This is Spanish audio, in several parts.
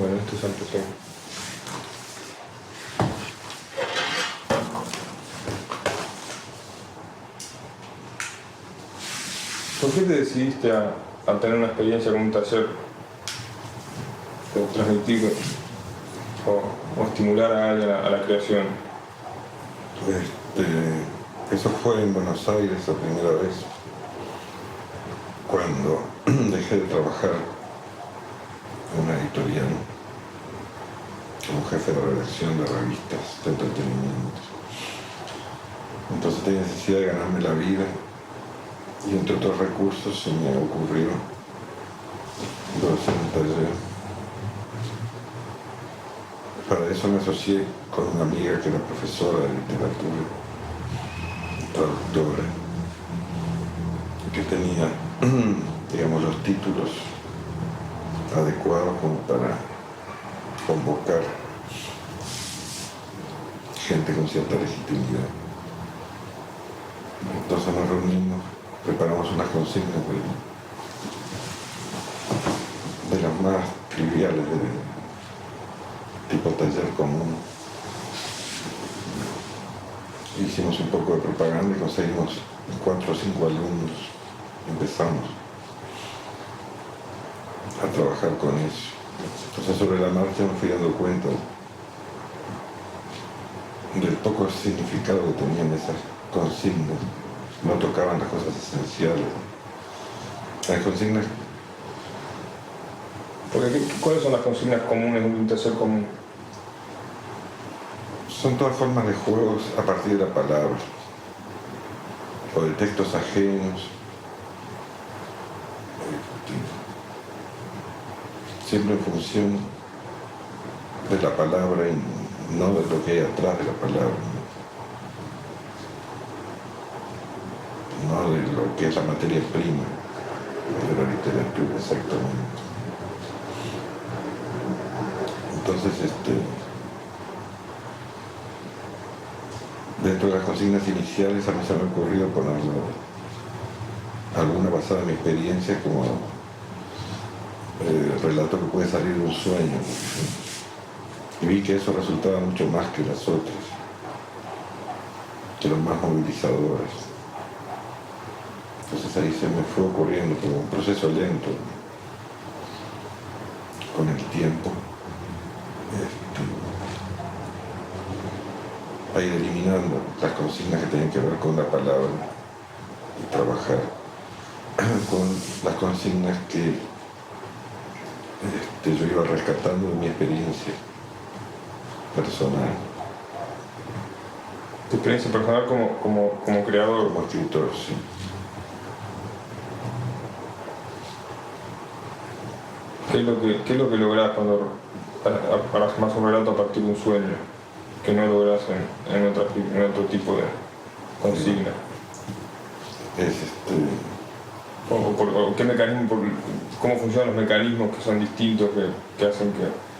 Bueno, esto es alto tema. ¿Por qué te decidiste a tener una experiencia con un taller de transmitir o estimular a alguien a la creación? Eso fue en Buenos Aires la primera vez, cuando dejé de trabajar en una editorial como jefe de redacción de revistas de entretenimiento. Entonces tenía necesidad de ganarme la vida y entre otros recursos se me ocurrió hacer un taller. Para eso me asocié con una amiga que era profesora de literatura, traductora, que tenía, digamos, los títulos adecuados como para convocar gente con cierta legitimidad. Entonces nos reunimos, preparamos unas consignas de las más triviales, tipo taller común. Hicimos un poco de propaganda y conseguimos 4 o 5 alumnos. Empezamos a trabajar con eso. Entonces sobre la marcha me fui dando cuenta del poco significado que tenían esas consignas. No tocaban las cosas esenciales. Las consignas... Porque, ¿cuáles son las consignas comunes de un taller común? Son todas formas de juegos a partir de la palabra, o de textos ajenos, siempre en función de la palabra y no de lo que hay atrás de la palabra, no de lo que es la materia prima de la literatura exactamente. Entonces, dentro de las consignas iniciales a mí se me ha ocurrido poner alguna basada en mi experiencia, como el relato que puede salir de un sueño. Y vi que eso resultaba mucho más que las otras, que eran más movilizadoras. Entonces ahí se me fue ocurriendo como un proceso lento, con el tiempo, a ir eliminando las consignas que tenían que ver con la palabra y trabajar con las consignas que yo iba rescatando de mi experiencia personal. ¿Tu experiencia personal como creador? Como escritor, sí. ¿Qué es lo que lográs cuando armas un relato a partir de un sueño que no lográs en otro tipo de consigna? O qué mecanismo, cómo funcionan los mecanismos que son distintos, que hacen que...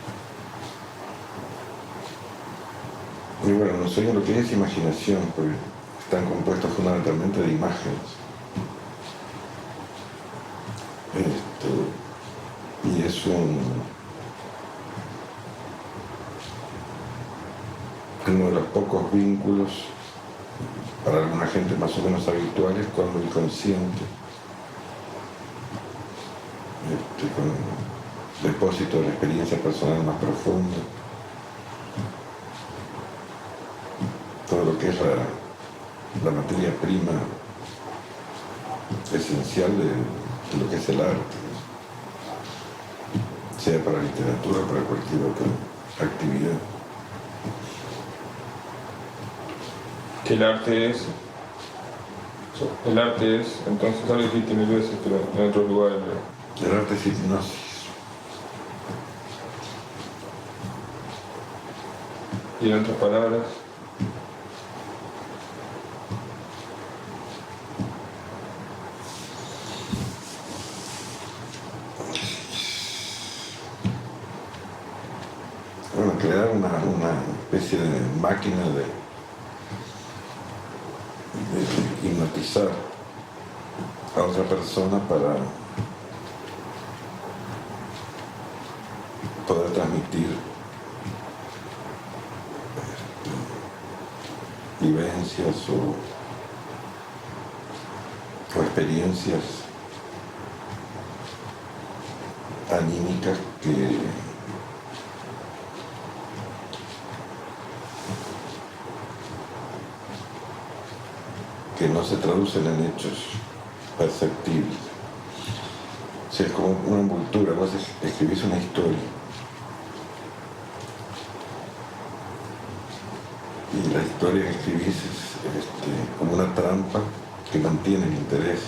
Y bueno, los sueños lo que es imaginación, porque están compuestos fundamentalmente de imágenes. Y es uno de los pocos vínculos para alguna gente más o menos habituales con el consciente, con el depósito de la experiencia personal más profunda, todo lo que es la materia prima esencial de lo que es el arte, sea para la literatura o para cualquier otra actividad. Que el arte es, entonces ahora dijiste 1000 veces, pero en otros lugares. El arte es hipnosis. Y en otras palabras, bueno, crear una especie de máquina de hipnotizar a otra persona para poder transmitir vivencias o experiencias anímicas que no se traducen en hechos perceptibles. O sea, es como una envoltura, vos escribís una historia y la historia que escribís es como una trampa que mantiene el interés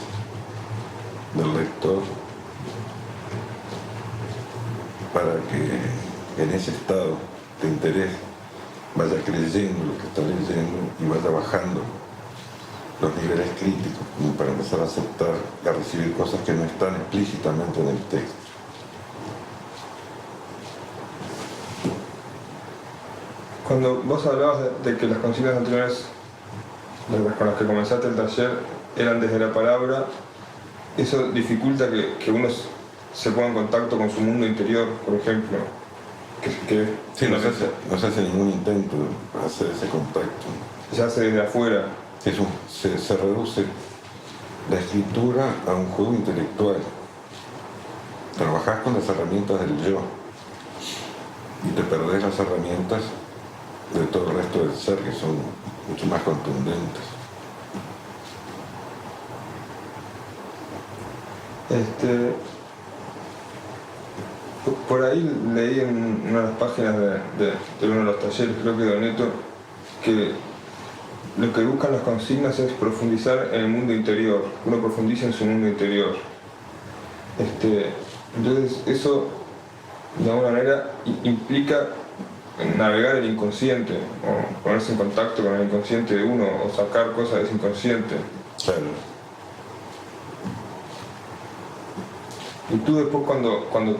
del lector para que en ese estado de interés vaya creyendo lo que está leyendo y vaya bajando los niveles críticos, como para empezar a aceptar y a recibir cosas que no están explícitamente en el texto. Cuando vos hablabas de que las consignas anteriores con las que comenzaste el taller eran desde la palabra, eso dificulta que uno se ponga en contacto con su mundo interior, por ejemplo. Sí, no se hace ningún intento de hacer ese contacto. Se hace desde afuera. Se reduce la escritura a un juego intelectual. Trabajás con las herramientas del yo y te perdés las herramientas de todo el resto del ser, que son mucho más contundentes. Por ahí leí en una de las páginas de uno de los talleres, creo que de Doneto, que lo que buscan las consignas es profundizar en el mundo interior, uno profundiza en su mundo interior. Entonces eso, de alguna manera, implica navegar el inconsciente, o ponerse en contacto con el inconsciente de uno, o sacar cosas de ese inconsciente. Claro. Y tú después cuando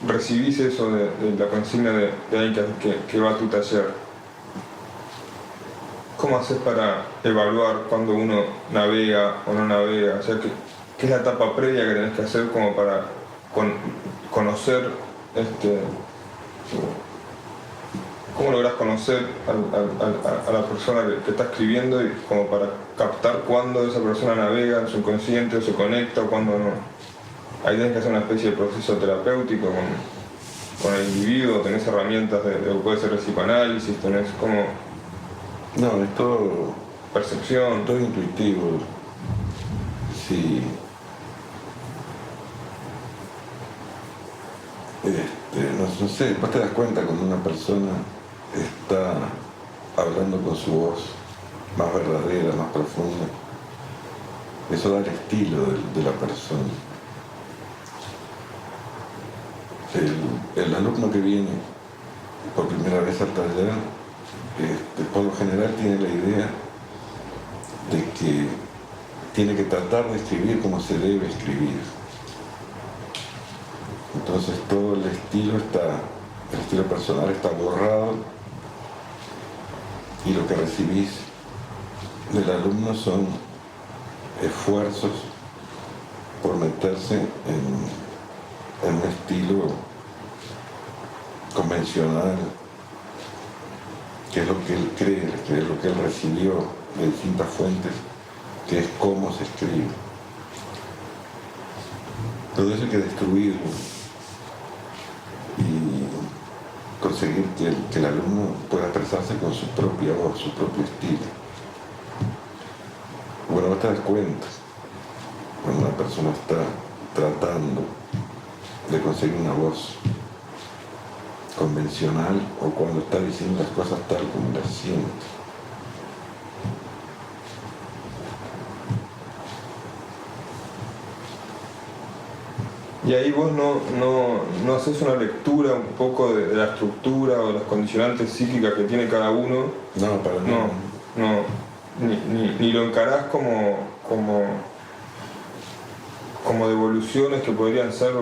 recibís eso de la consigna de alguien que va a tu taller, ¿cómo haces para evaluar cuando uno navega o no navega? O sea, ¿qué es la etapa previa que tenés que hacer como para conocer, cómo lográs conocer a la persona que está escribiendo, y como para captar cuándo esa persona navega en su inconsciente o se conecta o cuándo no? Ahí tenés que hacer una especie de proceso terapéutico con el individuo, tenés herramientas puede ser el psicoanálisis, tenés como... No, es todo percepción. Todo intuitivo. Sí. No sé, vos te das cuenta cuando una persona está hablando con su voz más verdadera, más profunda. Eso da el estilo de la persona. El alumno que viene por primera vez al taller, por lo general tiene la idea de que tiene que tratar de escribir como se debe escribir. Entonces todo el estilo personal está borrado, y lo que recibís del alumno son esfuerzos por meterse en un estilo convencional, que es lo que él cree, que es lo que él recibió de distintas fuentes, que es cómo se escribe. Todo eso hay que destruirlo y conseguir que el alumno pueda expresarse con su propia voz, su propio estilo. Bueno, vos te das cuenta cuando una persona está tratando de conseguir una voz convencional o cuando está diciendo las cosas tal como las siente. Y ahí vos no haces una lectura un poco de la estructura o las condicionantes psíquicas que tiene cada uno. No, para nada. No, ni lo encarás como devoluciones que podrían ser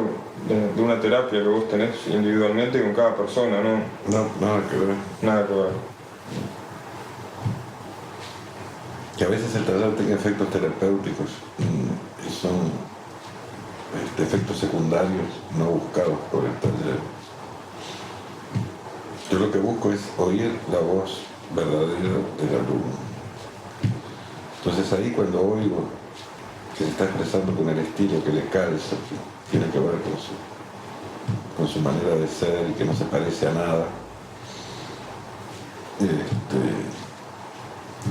de una terapia que vos tenés individualmente con cada persona, ¿no? No, nada que ver. Nada que ver. Que a veces el taller tenga efectos terapéuticos y son efectos secundarios no buscados por el taller. Yo lo que busco es oír la voz verdadera del alumno. Entonces ahí cuando oigo que se está expresando con el estilo que le calza, que tiene que ver con su manera de ser y que no se parece a nada,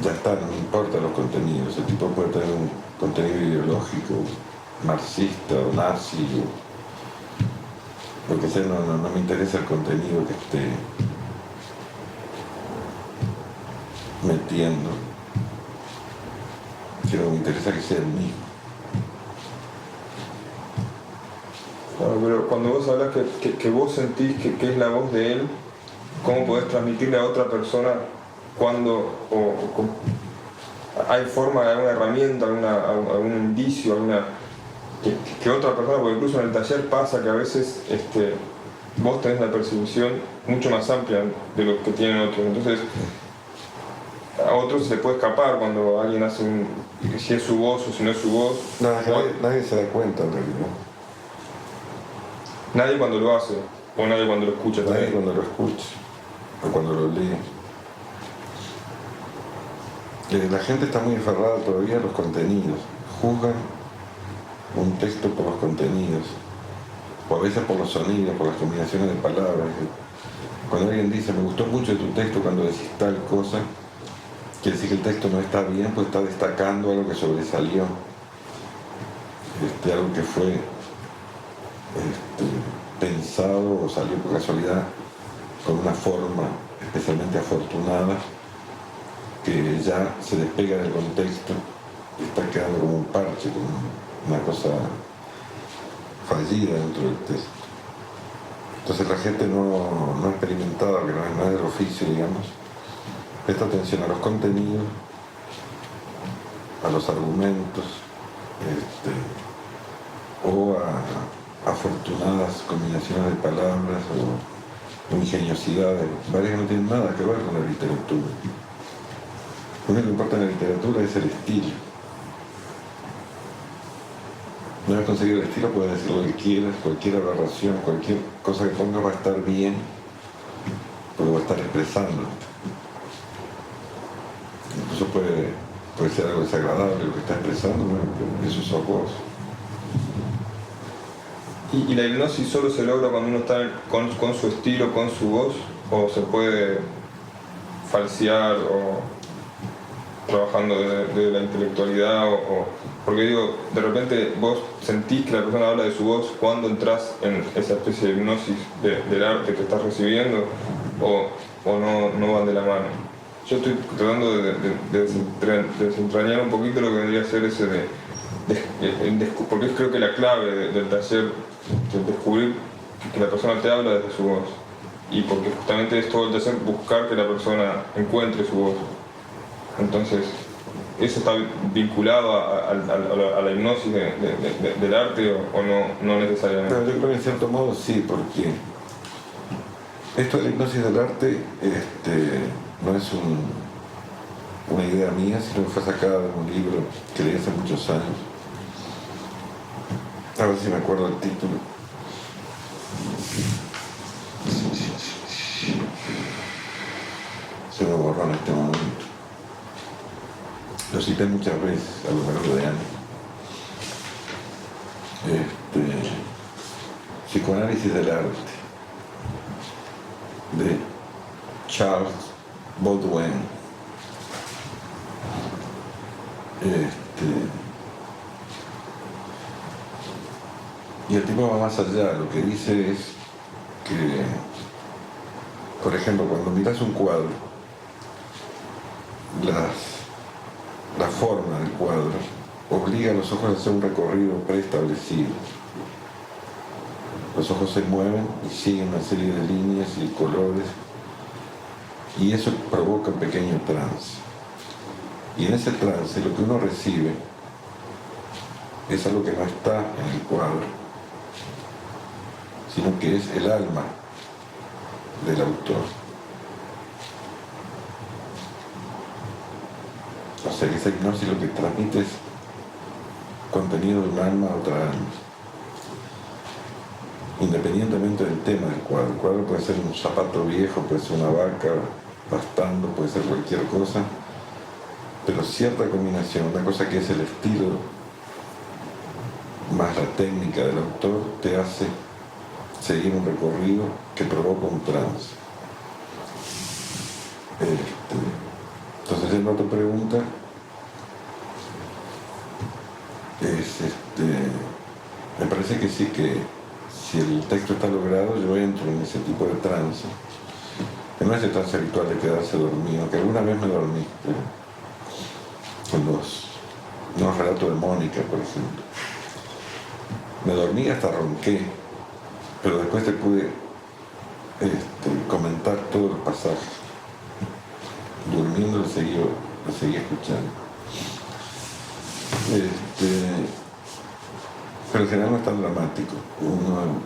ya está, no me importan los contenidos. El tipo puede tener un contenido ideológico, marxista o nazi, o lo que sea, no me interesa el contenido que esté metiendo, sino me interesa que sea el mismo. Claro, pero cuando vos hablas que vos sentís que es la voz de él, ¿cómo podés transmitirle a otra persona cuando hay forma, alguna herramienta, algún indicio, que otra persona, porque incluso en el taller pasa que a veces vos tenés una percepción mucho más amplia de lo que tienen otros, entonces a otros se le puede escapar cuando alguien hace si es su voz o si no es su voz. Nadie se da cuenta en realidad. Nadie cuando lo hace, o nadie cuando lo escucha también. Nadie cuando lo escucha, o cuando lo lee. La gente está muy aferrada todavía a los contenidos. Juzgan un texto por los contenidos, o a veces por los sonidos, por las combinaciones de palabras. Cuando alguien dice, me gustó mucho tu texto cuando decís tal cosa, quiere decir que el texto no está bien, pues está destacando algo que sobresalió, algo que fue pensado o salió por casualidad con una forma especialmente afortunada que ya se despega del contexto y está quedando como un parche, como una cosa fallida dentro del texto. Entonces la gente no experimentada, que no es del oficio, digamos, presta atención a los contenidos, a los argumentos, o a afortunadas combinaciones de palabras o ingeniosidades, varias que no tienen nada que ver con la literatura. Lo único que importa en la literatura es el estilo. Una vez conseguido el estilo, puedes decir lo que quieras, cualquier aberración, cualquier cosa que pongas va a estar bien, porque va a estar expresando. Incluso puede ser algo desagradable lo que está expresando, bueno, pero eso sos vos. ¿Y la hipnosis solo se logra cuando uno está con su estilo, con su voz? ¿O se puede falsear o trabajando de la intelectualidad? Porque digo, de repente vos sentís que la persona habla de su voz cuando entras en esa especie de hipnosis del arte que estás recibiendo, o no van de la mano. Yo estoy tratando de desentrañar un poquito lo que vendría a ser ese porque es creo que la clave del taller, de descubrir que la persona te habla desde su voz, y porque justamente es todo el taller buscar que la persona encuentre su voz. Entonces ¿eso está vinculado a la hipnosis del arte o no necesariamente? No, yo creo que en cierto modo sí, porque esto de la hipnosis del arte no es una idea mía, sino que fue sacada de un libro que leí hace muchos años. A ver si me acuerdo el título. Se me borró en este momento. Lo cité muchas veces a lo largo de años. Psicoanálisis del arte, de Charles Baudouin. Y el tipo va más allá. Lo que dice es que, por ejemplo, cuando miras un cuadro, la forma del cuadro obliga a los ojos a hacer un recorrido preestablecido. Los ojos se mueven y siguen una serie de líneas y colores, y eso provoca un pequeño trance. Y en ese trance lo que uno recibe es algo que no está en el cuadro, sino que es el alma del autor. O sea, que esa hipnosis lo que transmite es contenido de un alma a otra alma. independientemente del tema del cuadro. El cuadro puede ser un zapato viejo, puede ser una vaca pastando, puede ser cualquier cosa, pero cierta combinación, una cosa que es el estilo más la técnica del autor, te hace seguir un recorrido que provoca un trance. Entonces, en otra pregunta me parece que sí, que si el texto está logrado, yo entro en ese tipo de trance, que no es el trance habitual de quedarse dormido, que alguna vez me dormí, con los relatos de Mónica, por ejemplo. Me dormí, hasta ronqué, pero después te pude comentar todos los pasajes. Durmiendo lo seguí escuchando. Pero en general no es tan dramático. Uno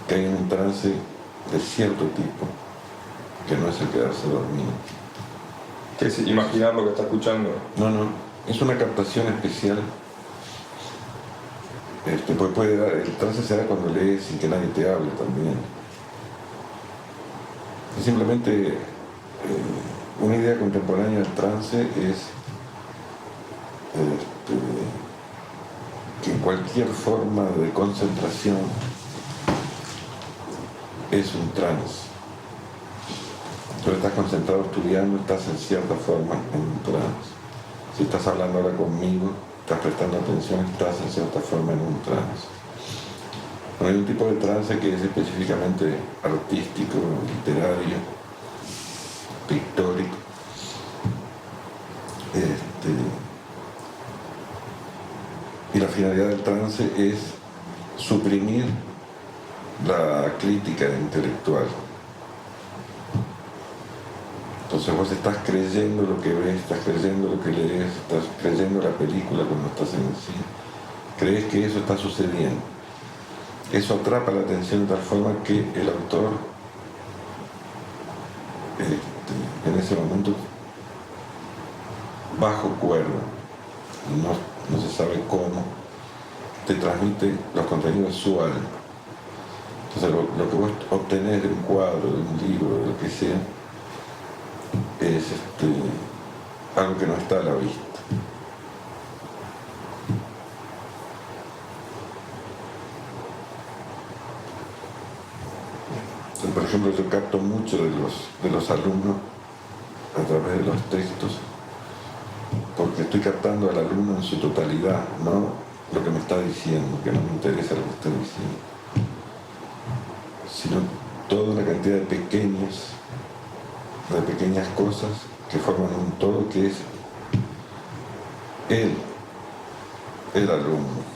cae en un trance de cierto tipo, que no es el quedarse dormido. ¿Qué es imaginar lo que está escuchando? No, es una captación especial. El trance se da cuando lees sin que nadie te hable también. Es simplemente una idea contemporánea del trance es que cualquier forma de concentración es un trance. Tú estás concentrado estudiando, estás en cierta forma en un trance. Si estás hablando ahora conmigo, estás prestando atención, estás en cierta forma en un trance. No hay un tipo de trance que es específicamente artístico, literario, pictórico. Y la finalidad del trance es suprimir la crítica intelectual. Entonces vos estás creyendo lo que ves, estás creyendo lo que lees, estás creyendo la película cuando estás en el cine. Crees que eso está sucediendo. Eso atrapa la atención de tal forma que el autor en ese momento, bajo cuerda, no se sabe cómo, te transmite los contenidos de su alma. Entonces lo que vos obtenés de un cuadro, de un libro, de lo que sea, es algo que no está a la vista. Entonces, por ejemplo, yo capto mucho de los alumnos a través de los textos, porque estoy captando al alumno en su totalidad, no lo que me está diciendo, que no me interesa lo que está diciendo, sino toda una cantidad de pequeñas cosas que forman un todo que es el alumno.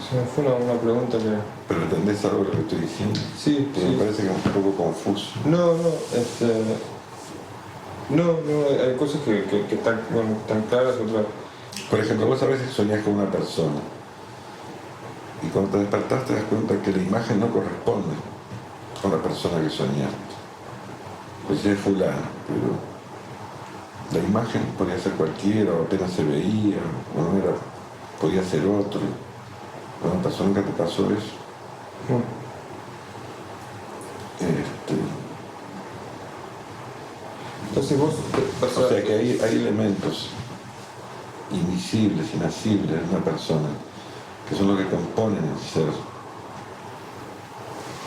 Se me fue una pregunta que... ¿Pero entendés algo de lo que estoy diciendo? Sí, sí. Me parece que es un poco confuso. No, hay cosas que están claras, otras... Por ejemplo, vos a veces soñás con una persona y cuando te despertás te das cuenta que la imagen no corresponde con la persona que soñaste. Pues es fulano, pero la imagen podía ser cualquiera, o apenas se veía, o no era, podía ser otro. Una persona que te pasó eso. Entonces vos... O sea que hay elementos invisibles, inasibles de una persona, que son lo que componen el ser.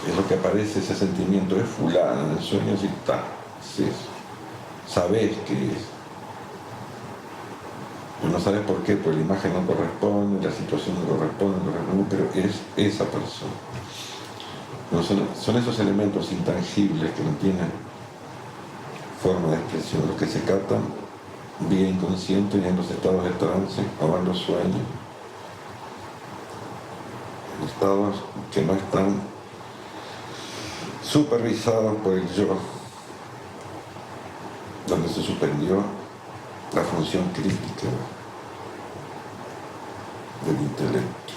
Es lo que aparece, ese sentimiento, es fulano, en el sueño sí está, es eso. Sabés qué es. Pero no sabes por qué, porque la imagen no corresponde, la situación no corresponde, pero es esa persona. No son esos elementos intangibles que no tienen forma de expresión, los que se captan vía inconsciente y en los estados de trance o en los sueños, en estados que no están supervisados por el yo, donde se suspendió la función crítica del intelecto.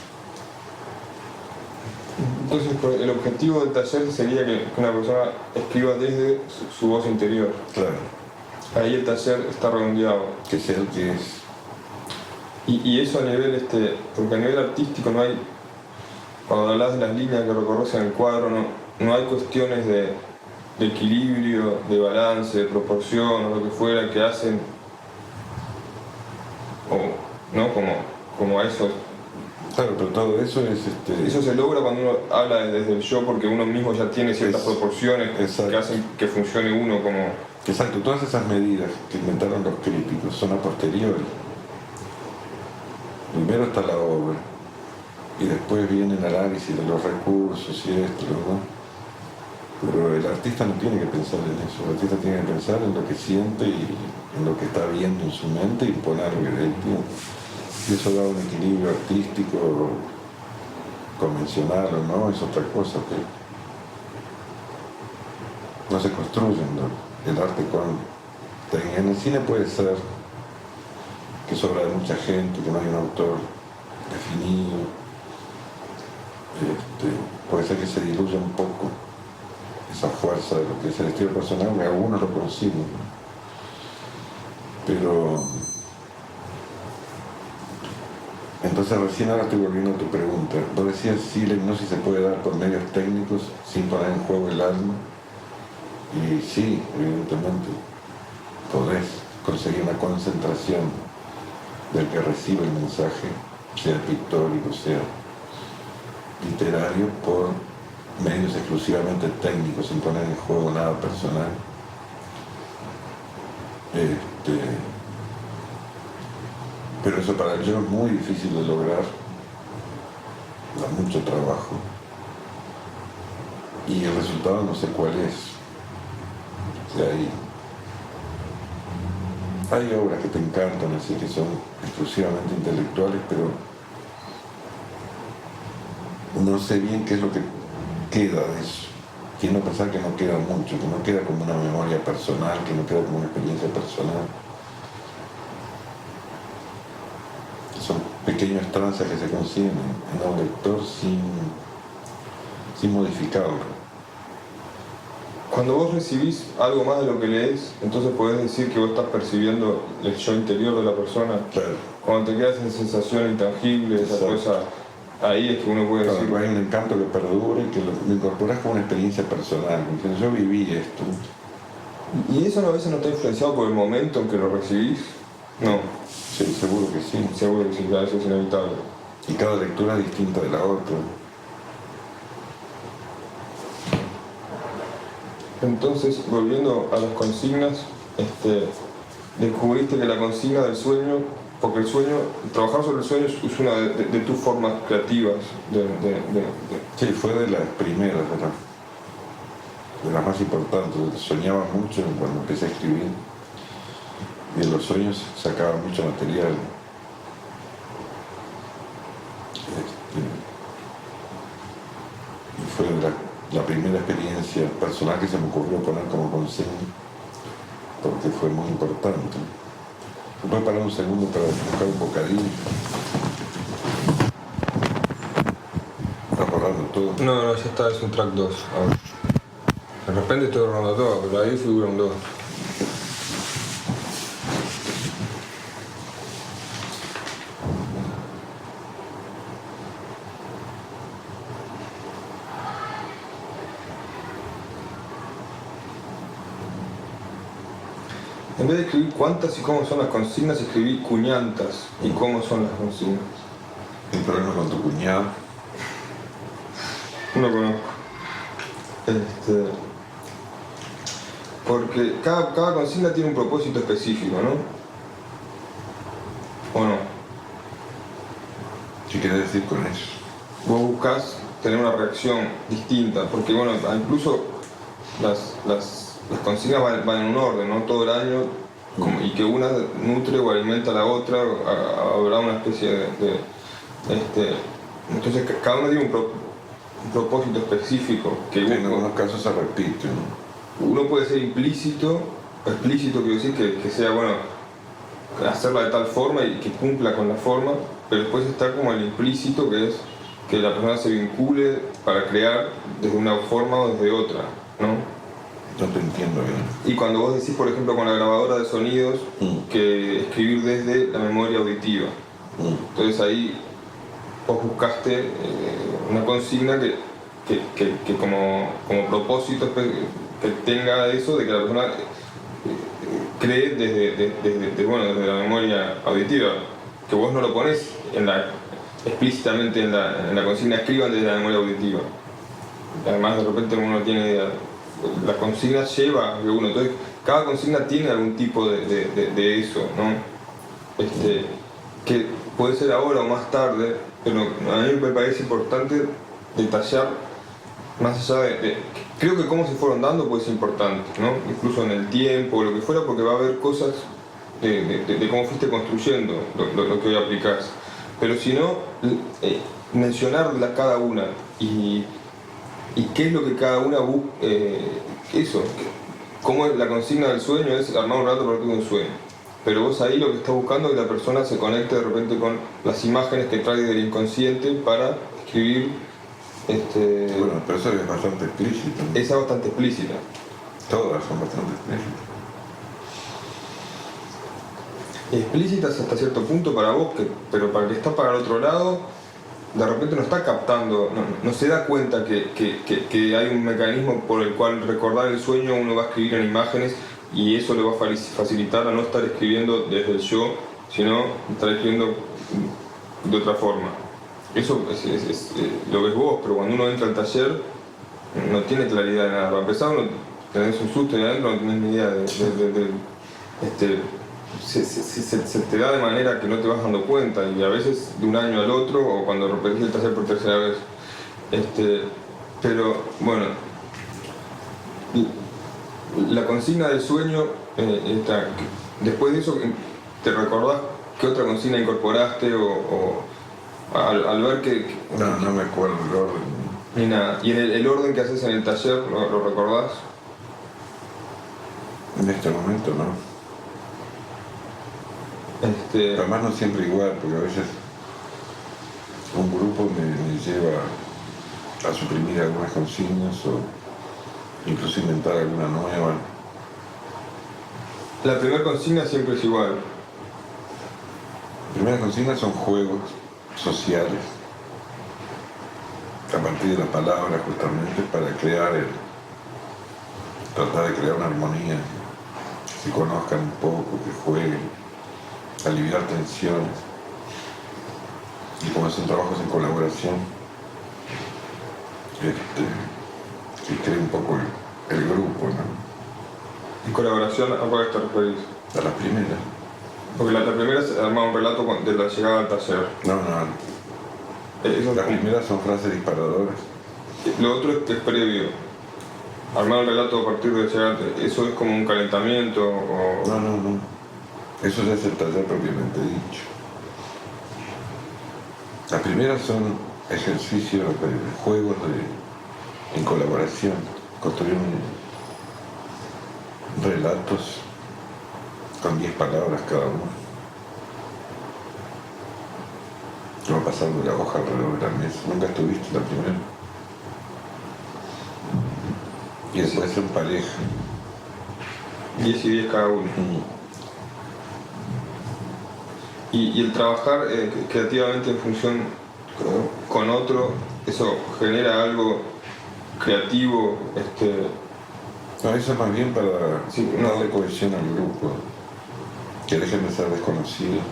Entonces el objetivo del taller sería que una persona escriba desde su voz interior. Claro. Ahí el taller está redondeado. Que sea el que es. Y eso a nivel, porque a nivel artístico no hay, cuando hablas de las líneas que recorres en el cuadro, no hay cuestiones de equilibrio, de balance, de proporción o lo que fuera que hacen, o, ¿no? Como a eso. Claro, pero todo eso es... Eso se logra cuando uno habla desde el yo, porque uno mismo ya tiene ciertas proporciones exacto. que hacen que funcione uno como... Exacto, todas esas medidas que inventaron los críticos son a posteriori. Primero está la obra, y después viene el análisis de los recursos y esto, ¿no? Pero el artista no tiene que pensar en eso, el artista tiene que pensar en lo que siente y en lo que está viendo en su mente y poner lo que él tiene. Y eso da un equilibrio artístico convencional o no, es otra cosa, pero no se construyen, ¿no? El arte con técnica. En el cine puede ser que es obra de mucha gente, que no hay un autor definido, puede ser que se diluya un poco esa fuerza de lo que es el estilo personal, que algunos lo consiguen, pero entonces recién ahora estoy volviendo a tu pregunta. Vos decías si la hipnosis se puede dar por medios técnicos sin poner en juego el alma, y sí, evidentemente podés conseguir una concentración del que recibe el mensaje, sea pictórico, sea literario, por medios exclusivamente técnicos, sin poner en juego nada personal. Pero eso para el yo es muy difícil de lograr, da mucho trabajo, y el resultado no sé cuál es. O sea, hay obras que te encantan, así que son exclusivamente intelectuales, pero no sé bien qué es lo que queda de eso. Quiero pensar que no queda mucho, que no queda como una memoria personal, que no queda como una experiencia personal. Son pequeños trances que se consiguen en un lector sin modificarlo. Cuando vos recibís algo más de lo que lees, entonces podés decir que vos estás percibiendo el yo interior de la persona. Claro. Cuando te quedas en sensación intangible, esa cosa, ahí es que uno puede decir... Hay un encanto que perdura y que lo incorporas como una experiencia personal. Entonces yo viví esto. ¿Y eso a veces no está influenciado por el momento en que lo recibís? No. Sí, seguro que sí. Seguro que sí, claro, eso es inevitable. Y cada lectura es distinta de la otra. Entonces, volviendo a las consignas, descubriste que la consigna del sueño, porque el sueño, trabajar sobre el sueño es una de tus formas creativas. Sí, fue de las primeras, de las más importantes. Soñaba mucho cuando empecé a escribir, y de los sueños sacaba mucho material. Y fue la primera experiencia personal que se me ocurrió poner como consigna, porque fue muy importante. ¿Me puedes parar un segundo para buscar un bocadillo? ¿Estás borrando todo? No, ya está, es un track 2. Ahora. De repente estoy borrando todo, pero ahí figura un 2. En vez de escribir cuántas y cómo son las consignas, escribí cuñantas y cómo son las consignas. El problema con tu cuñado. No conozco. Porque cada consigna tiene un propósito específico, ¿no? ¿O no? ¿Qué quieres decir con eso? Vos buscás tener una reacción distinta, porque bueno, incluso las consignas van en un orden, ¿no? Todo el año, y que una nutre o alimenta a la otra, habrá una especie de entonces cada uno tiene un propósito específico que en algunos casos se repite, ¿no? Uno puede ser implícito, o explícito, quiero decir, que sea, bueno, hacerla de tal forma y que cumpla con la forma, pero después está como el implícito, que es que la persona se vincule para crear desde una forma o desde otra, ¿no? No te entiendo bien. Y cuando vos decís, por ejemplo, con la grabadora de sonidos, que escribir desde la memoria auditiva, Entonces ahí vos buscaste una consigna que como propósito que tenga eso de que la persona cree desde la memoria auditiva, que vos no lo ponés explícitamente en la consigna, escriban desde la memoria auditiva. Además de repente uno tiene idea. La consigna lleva a que uno, entonces cada consigna tiene algún tipo de eso, ¿no? Que puede ser ahora o más tarde, pero a mí me parece importante detallar más allá creo que cómo se fueron dando puede ser importante, ¿no? Incluso en el tiempo o lo que fuera, porque va a haber cosas de cómo fuiste construyendo lo que hoy aplicás. Pero si no, mencionarla cada una y qué es lo que cada una busca, eso, cómo es la consigna del sueño es armar un relato a partir de un sueño. Pero vos ahí lo que estás buscando es que la persona se conecte de repente con las imágenes que trae del inconsciente para escribir. Bueno, pero eso es bastante explícito, ¿no? Esa es bastante explícita. Todas son bastante explícitas. Explícitas hasta cierto punto para vos, pero para el que está para el otro lado, de repente no está captando, no se da cuenta que hay un mecanismo por el cual recordar el sueño uno va a escribir en imágenes y eso le va a facilitar a no estar escribiendo desde el yo, sino estar escribiendo de otra forma. Eso lo ves vos, pero cuando uno entra al taller no tiene claridad de nada. Para empezar, uno tenés un susto y adentro no tenés ni idea se te da de manera que no te vas dando cuenta y a veces de un año al otro o cuando repetís el taller por tercera vez. Pero bueno, la consigna del sueño, después de eso, ¿te recordás qué otra consigna incorporaste o al ver que... No me acuerdo el orden. Ni nada. ¿Y el orden que haces en el taller, lo recordás? En este momento no. Además no siempre igual, porque a veces un grupo me lleva a suprimir algunas consignas o incluso inventar alguna nueva. La primera consigna siempre es igual. Las primeras consignas son juegos sociales a partir de la palabra justamente para tratar de crear una armonía, que se conozcan un poco, que jueguen, aliviar tensiones. Y como son trabajos en colaboración, que cree un poco el grupo, ¿no? ¿En colaboración a cuál te referís? A las primeras. Porque la primera es armar un relato de la llegada al taller. No. Las primeras son frases disparadoras. Lo otro es previo. Armar un relato a partir de llegar, ¿eso es como un calentamiento o...? No. Eso ya es el taller propiamente dicho. Las primeras son ejercicios, juegos en colaboración, construir relatos con 10 palabras cada uno. Va pasando la hoja alrededor de la mesa. ¿Nunca estuviste la primera? Y después en pareja. 10 y 10 cada uno. Y el trabajar creativamente en función con otro, ¿eso genera algo creativo? No, eso es más bien para darle cohesión al grupo, que dejen de ser desconocidos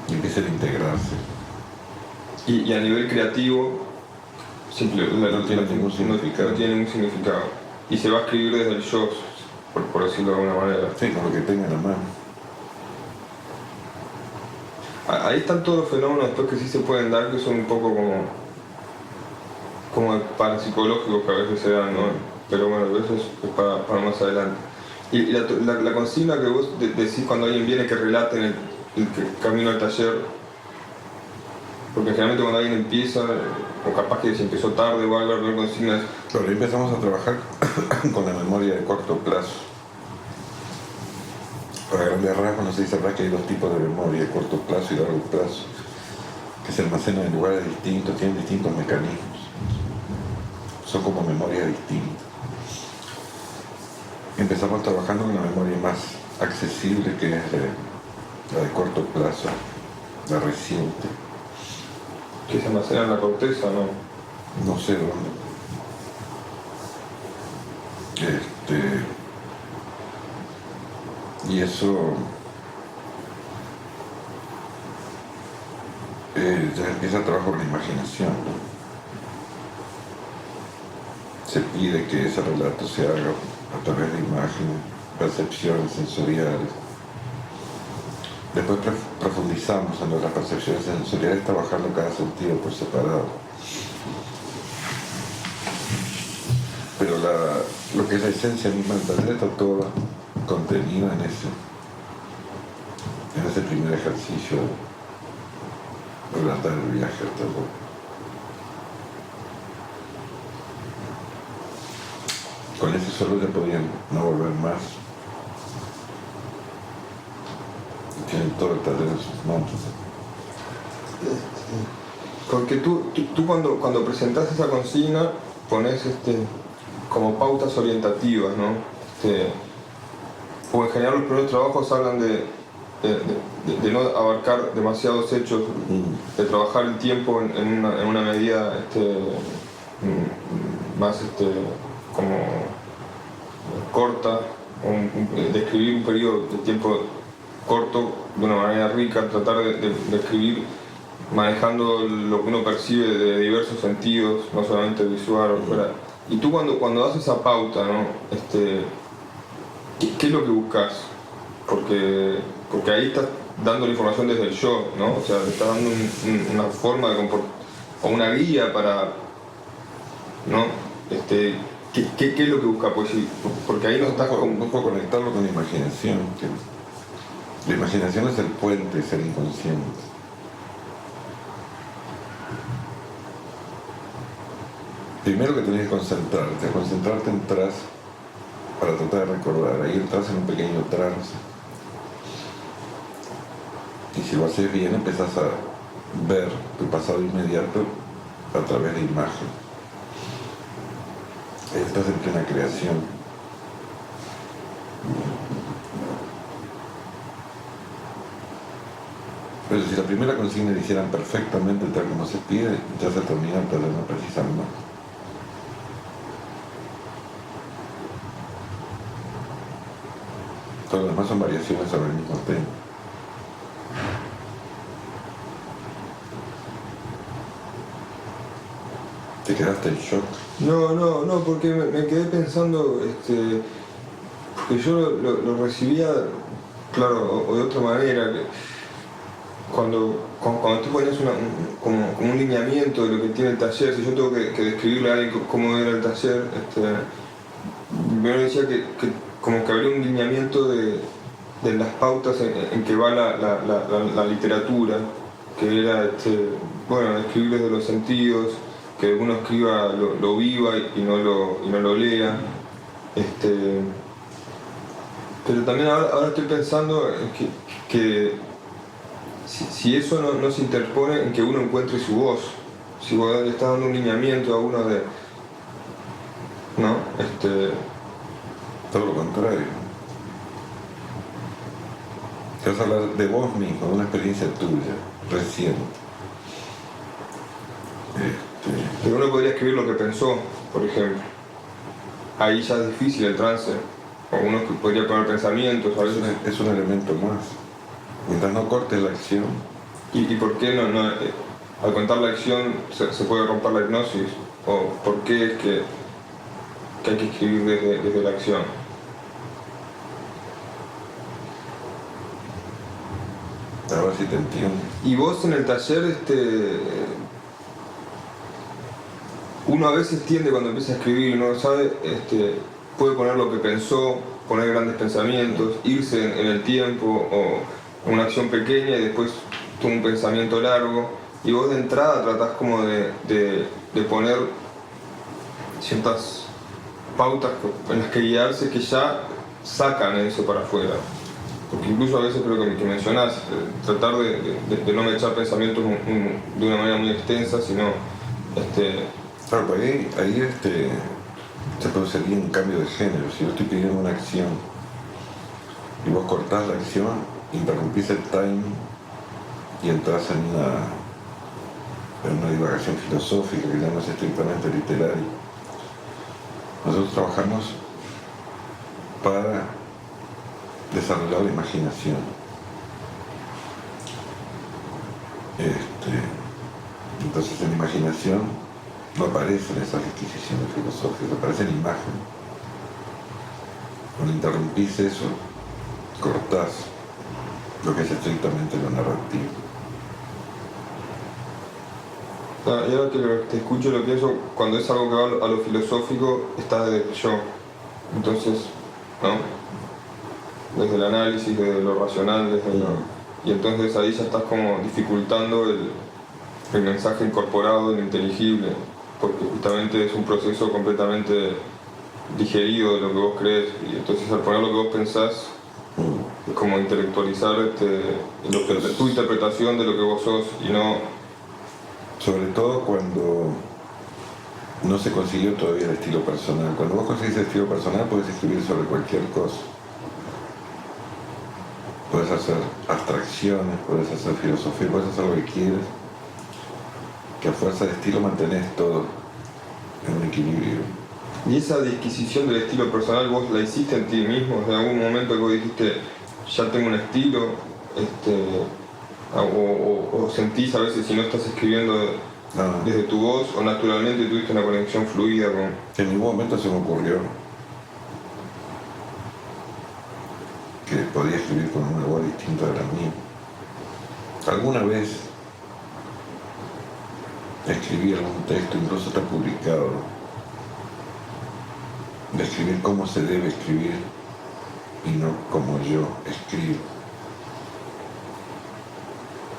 y empiecen a integrarse. Y a nivel creativo, no tiene ningún significado. No tiene ningún significado. Y se va a escribir desde el yo, por decirlo de alguna manera. Sí, con lo que tenga en la mano. Ahí están todos los fenómenos después que sí se pueden dar, que son un poco como parapsicológicos que a veces se dan, ¿no? Pero bueno, eso es para más adelante. Y la consigna que vos decís cuando alguien viene que relate en el camino al taller, porque generalmente cuando alguien empieza, o capaz que se empezó tarde o algo, ver consignas... Pero ahí empezamos a trabajar con la memoria de corto plazo. Para grandes rasgos, no sé si sabrás que hay dos tipos de memoria, de corto plazo y largo plazo, que se almacenan en lugares distintos, tienen distintos mecanismos. Son como memorias distintas. Empezamos trabajando con la memoria más accesible, que es la de corto plazo, la reciente. Que se almacena en la corteza, ¿no? No sé dónde. Y eso ya empieza a trabajar con la imaginación, ¿no? Se pide que ese relato se haga a través de imágenes, percepciones sensoriales. Después profundizamos en las percepciones sensoriales, trabajando cada sentido por separado. Pero lo que es la esencia misma del taller está toda contenida en ese primer ejercicio de relatar el viaje al terror. Con ese solo ya podían no volver más. Tienen todo el taller en sus manos. Porque tú cuando presentás esa consigna pones como pautas orientativas, ¿no? Porque en general los primeros trabajos hablan de no abarcar demasiados hechos, de trabajar el tiempo en una medida más como corta, describir un periodo de tiempo corto de una manera rica, tratar de escribir manejando lo que uno percibe de diversos sentidos, no solamente visual o fuera. Y tú cuando das esa pauta, ¿no? ¿Qué es lo que buscas? Porque ahí estás dando la información desde el yo, ¿no? O sea, te estás dando una forma de comportamiento o una guía para, ¿no? ¿Qué es lo que buscas? Pues sí, porque ahí no estás Busco conectarlo con la imaginación. La imaginación es el puente, es el inconsciente. Primero que tenés que concentrarte entras para tratar de recordar. Ahí entras en un pequeño trance. Y si lo haces bien, empezás a ver tu pasado inmediato a través de imagen. Estás en plena creación. Pero si la primera consigna la hicieran perfectamente tal como se pide, ya se termina el taller, no precisan más. Todo lo demás son variaciones sobre el mismo tema. ¿Te quedaste en shock? No, porque me quedé pensando, porque yo lo recibía, claro, o de otra manera, que cuando tú pones como un lineamiento de lo que tiene el taller, si yo tengo que describirle a alguien cómo era el taller, primero decía que como que habría un lineamiento de las pautas en que va la literatura, que era, escribir desde los sentidos, que uno escriba, lo viva y no lo lea. Pero también ahora estoy pensando en que si eso no se interpone en que uno encuentre su voz, si vos le estás dando un lineamiento a uno ¿no? Todo lo contrario. Te vas a hablar de vos mismo, de una experiencia tuya, reciente. Pero uno podría escribir lo que pensó, por ejemplo. Ahí ya es difícil el trance. O uno podría poner pensamientos, a veces. Es un elemento más. Mientras no cortes la acción. ¿Y por qué al contar la acción se puede romper la hipnosis? ¿O por qué es que hay que escribir desde la acción? A ver si te entiendo. Y vos en el taller, uno a veces tiende cuando empieza a escribir, uno sabe, puede poner lo que pensó, poner grandes pensamientos, irse en el tiempo o una acción pequeña y después un pensamiento largo, y vos de entrada tratás como de poner ciertas pautas en las que guiarse que ya sacan eso para afuera. Porque incluso a veces creo que mencionás, tratar de no echar pensamientos de una manera muy extensa, sino Claro, pues ahí se produciría un cambio de género. Si yo estoy pidiendo una acción y vos cortás la acción, interrumpís el time y entras en una divagación filosófica que ya no es estrictamente literaria. Nosotros trabajamos para desarrollar la imaginación. Entonces en la imaginación no aparecen esas disquisiciones filosóficas, aparecen imágenes. Cuando interrumpís eso, cortás lo que es estrictamente lo narrativo. Y ahora que te escucho, lo pienso, cuando es algo que va a lo filosófico, está desde el yo. Entonces, ¿no? Desde el análisis, desde lo racional, y entonces ahí ya estás como dificultando el mensaje incorporado, el inteligible, porque justamente es un proceso completamente digerido de lo que vos crees, y entonces al poner lo que vos pensás, es como intelectualizar tu interpretación de lo que vos sos, y no... Sobre todo cuando no se consiguió todavía el estilo personal. Cuando vos conseguís el estilo personal, podés escribir sobre cualquier cosa. Puedes hacer abstracciones, puedes hacer filosofía, puedes hacer lo que quieras, que a fuerza de estilo mantenés todo en un equilibrio. ¿Y esa disquisición del estilo personal vos la hiciste en ti mismo? ¿En algún momento que vos dijiste, ya tengo un estilo? O sentís a veces, si no estás escribiendo desde tu voz, o naturalmente tuviste una conexión fluida con... En ningún momento se me ocurrió que podía escribir con una voz distinta de la mía. Alguna vez escribí algún texto, incluso está publicado, de escribir cómo se debe escribir y no como yo escribo.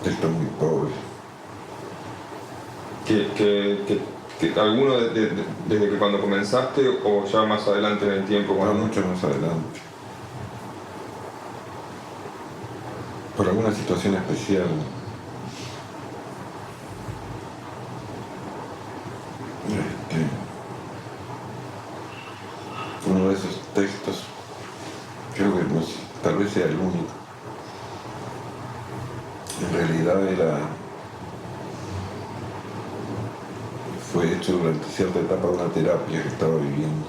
Texto muy pobre. Que alguno desde que cuando comenzaste o ya más adelante en el tiempo? No, mucho más adelante. Por alguna situación especial. Uno de esos textos, creo que tal vez sea el único. En realidad fue hecho durante cierta etapa de una terapia que estaba viviendo.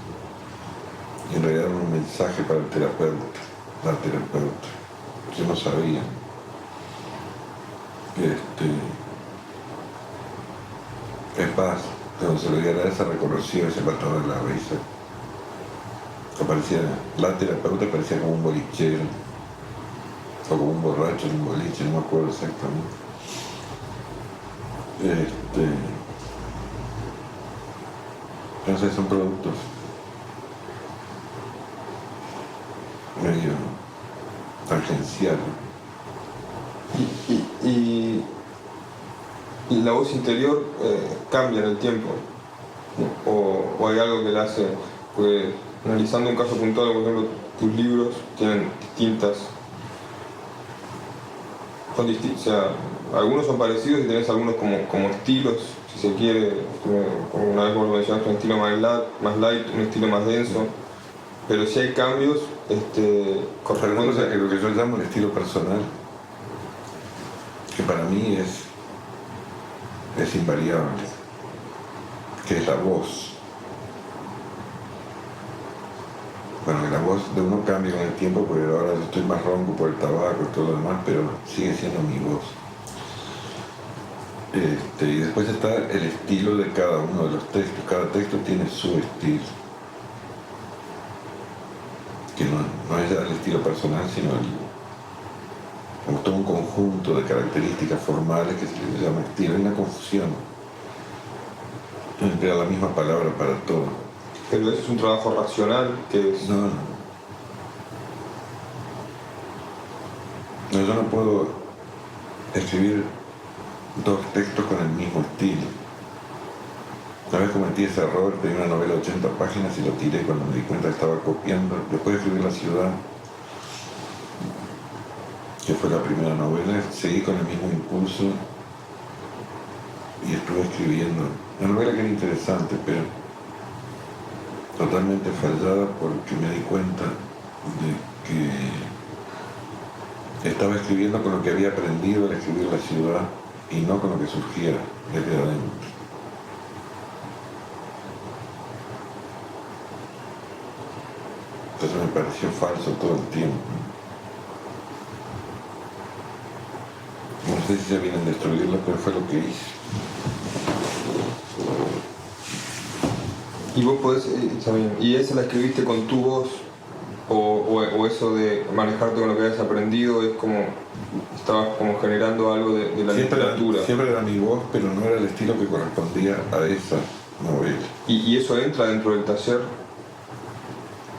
Y en realidad era un mensaje para el terapeuta, la terapeuta. Yo no sabía. Es más, cuando se lo diera a esa reconocida, se mataba de la risa. Aparecía, la terapeuta parecía como un bolichero, o como un borracho en un boliche, no me acuerdo exactamente. Entonces son productos medio tangenciales. Y la voz interior cambia en el tiempo, o hay algo que la hace, pues, analizando un caso puntual, por ejemplo, tus libros tienen distintas, o sea, algunos son parecidos y tenés algunos como estilos, si se quiere, como una vez vos mencionaste, un estilo más light, un estilo más denso, pero si hay cambios, Recuerdo que lo que yo llamo el estilo personal, que para mí es invariable, que es la voz. Bueno, que la voz de uno cambia con el tiempo, porque ahora yo estoy más ronco por el tabaco y todo lo demás, pero sigue siendo mi voz. Y después está el estilo de cada uno de los textos. Cada texto tiene su estilo, que no es ya el estilo personal, sino como todo un conjunto de características formales que se le llama estilo. Hay una confusión entre la misma palabra para todo. Pero eso es un trabajo racional que es... No, yo no puedo escribir dos textos con el mismo estilo. Una vez cometí ese error, tenía una novela de 80 páginas y lo tiré cuando me di cuenta que estaba copiando. Después de escribir La ciudad, que fue la primera novela, seguí con el mismo impulso y estuve escribiendo. Una novela que era interesante, pero totalmente fallada, porque me di cuenta de que estaba escribiendo con lo que había aprendido al escribir la ciudad y no con lo que surgiera desde adentro. Entonces me pareció falso todo el tiempo. No sé si se vienen a destruirlo, pero fue lo que hice. Y vos podés, está bien, ¿y esa la escribiste con tu voz? O eso de manejarte con lo que habías aprendido es como, estabas como generando algo de la literatura? Siempre era mi voz, pero no era el estilo que correspondía a esa novela. ¿Y eso entra dentro del taller?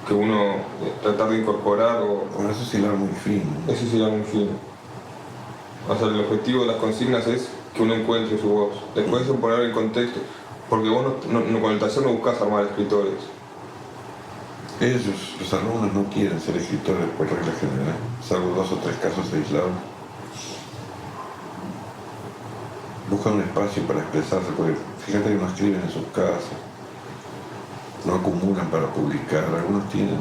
Que uno tratar de incorporar Bueno, eso sí era muy fino. Eso sí era muy fino. O sea, el objetivo de las consignas es que uno encuentre su voz. Después eso poner el contexto. Porque vos con el taller no buscás armar escritores. Ellos, los alumnos, no quieren ser escritores por regla general, salvo 2 o 3 casos aislados. Buscan un espacio para expresarse, porque fíjate que no escriben en sus casas, no acumulan para publicar. Algunos tienen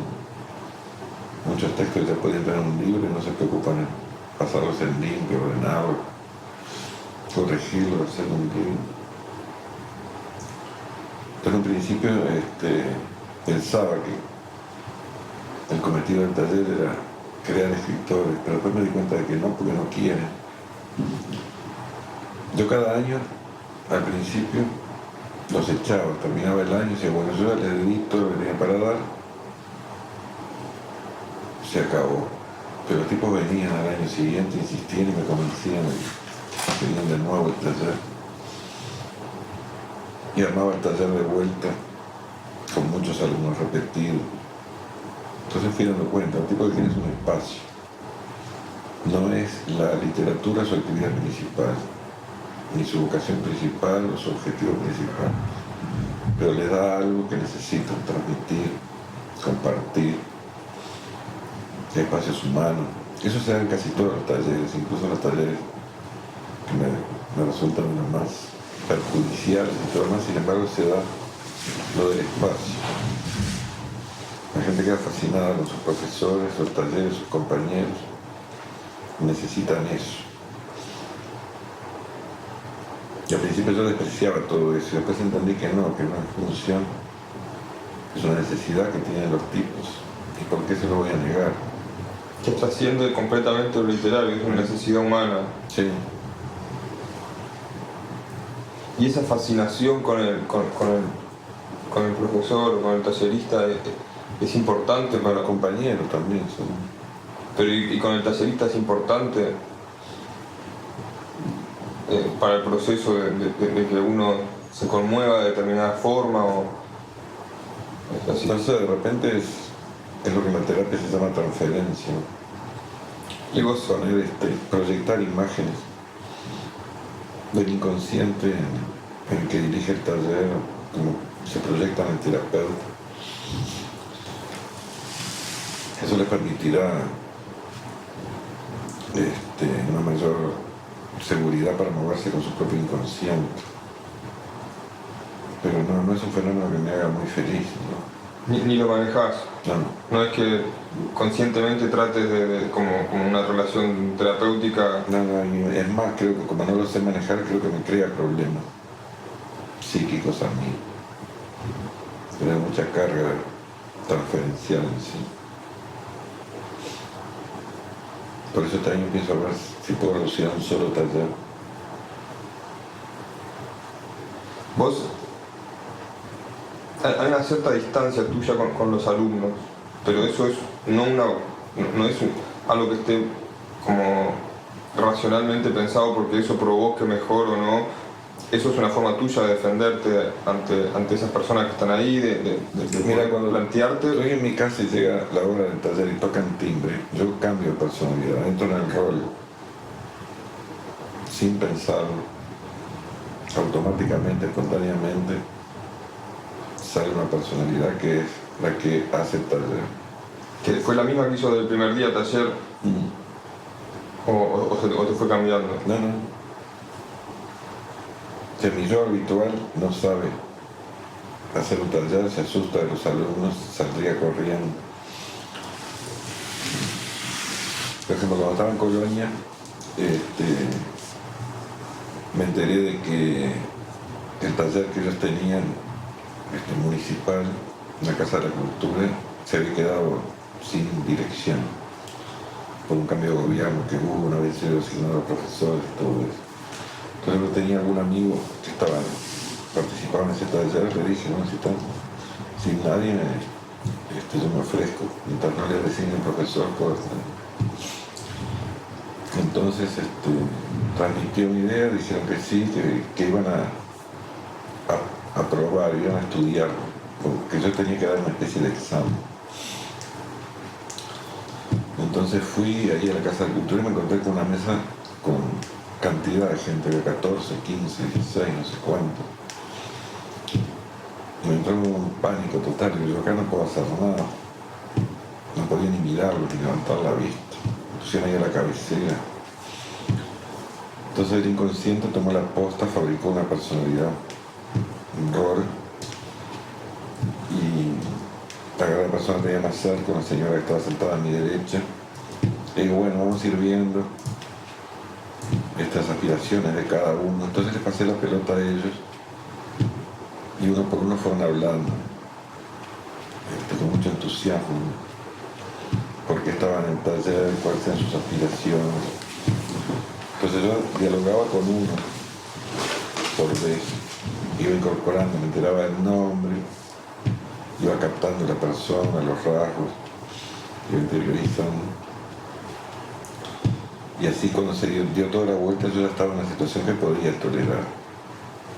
muchos textos que ya pueden entrar en un libro y no se preocupan en pasarlos en limpio, ordenarlo, corregirlo, hacer un libro. Entonces, en un principio pensaba que el cometido del taller era crear escritores, pero después me di cuenta de que no, porque no quieren. Yo cada año, al principio, los echaba, terminaba el año y decía, bueno, yo ya les di todo lo que tenía para dar, se acabó. Pero los tipos venían al año siguiente, insistían y me convencían y venían de nuevo el taller. Y armaba el taller de vuelta con muchos alumnos repetidos. Entonces fui dando cuenta, el tipo que tiene un espacio. No es la literatura su actividad principal, ni su vocación principal o su objetivo principal, pero le da algo que necesitan transmitir, compartir, espacios humanos. Eso se da en casi todos los talleres, incluso los talleres que me resultan los más perjudiciales y todo más, sin embargo se da lo del espacio. La gente queda fascinada con sus profesores, sus talleres, sus compañeros. Necesitan eso. Y al principio yo despreciaba todo eso, y después entendí que no es función, es una necesidad que tienen los tipos. ¿Y por qué se lo voy a negar? Que trasciende completamente lo literario, es una necesidad humana. Sí. Y esa fascinación con el profesor o con el tallerista es importante para los compañeros también son. Pero y con el tallerista es importante para el proceso de que uno se conmueva de determinada forma o así. Entonces de repente es lo que en la terapia se llama transferencia. Y vos poner proyectar imágenes del inconsciente en el que dirige el taller, como se proyecta en el terapeuta. Eso le permitirá una mayor seguridad para moverse con su propio inconsciente. Pero no es un fenómeno que me haga muy feliz, ¿no? Ni lo manejás. No. No es que conscientemente trates de como una relación terapéutica. No, es más, creo que como no lo sé manejar, creo que me crea problemas psíquicos a mí. Pero hay mucha carga transferencial en sí. Por eso también pienso a ver si puedo reducir a un solo taller. Vos, hay una cierta distancia tuya con los alumnos, pero eso es no es algo que esté como racionalmente pensado porque eso provoque mejor o no. Eso es una forma tuya de defenderte ante esas personas que están ahí, Mira, cuando plantearte. Estoy en mi casa y llega la hora del taller y tocan timbre, yo cambio de personalidad, entro en el rol, sin pensarlo, automáticamente, espontáneamente, sale una personalidad que es la que hace el taller. ¿Que fue la misma que hizo del primer día taller? ¿O te fue cambiando? No. Que mi yo habitual no sabe hacer un taller, se asusta de los alumnos, saldría corriendo. Por ejemplo, cuando estaba en Colonia, me enteré de que el taller que ellos tenían, municipal, en la Casa de la Cultura, se había quedado sin dirección por un cambio de gobierno que hubo, una vez sido asignado a profesores, todo eso. Entonces no tenía algún amigo que participaba en ese taller, le dije, no, si están sin nadie, yo me ofrezco, mientras no le designe el profesor, puedo estar. Entonces transmitió mi idea, dijeron que sí, que iban a probar, iban a estudiar, porque yo tenía que dar una especie de examen. Entonces fui ahí a la Casa de Cultura y me encontré con una mesa con cantidad de gente, de 14, 15, 16, no sé cuánto. Y me entró un pánico total, y yo acá no puedo hacer nada. No podía ni mirarlo, ni levantar la vista. Me pusieron ahí a la cabecera. Entonces el inconsciente tomó la posta, fabricó una personalidad, un rol, y la persona tenía más cerca, una señora que estaba sentada a mi derecha. Y digo, bueno, vamos a ir viendo estas aspiraciones de cada uno. Entonces les pasé la pelota a ellos y uno por uno fueron hablando con mucho entusiasmo, porque estaban en el taller, cuáles eran sus aspiraciones. Entonces yo dialogaba con uno por vez, iba incorporando, me enteraba del nombre, iba captando la persona, los rasgos, iba interiorizando. Y así cuando se dio toda la vuelta, yo ya estaba en una situación que podía tolerar.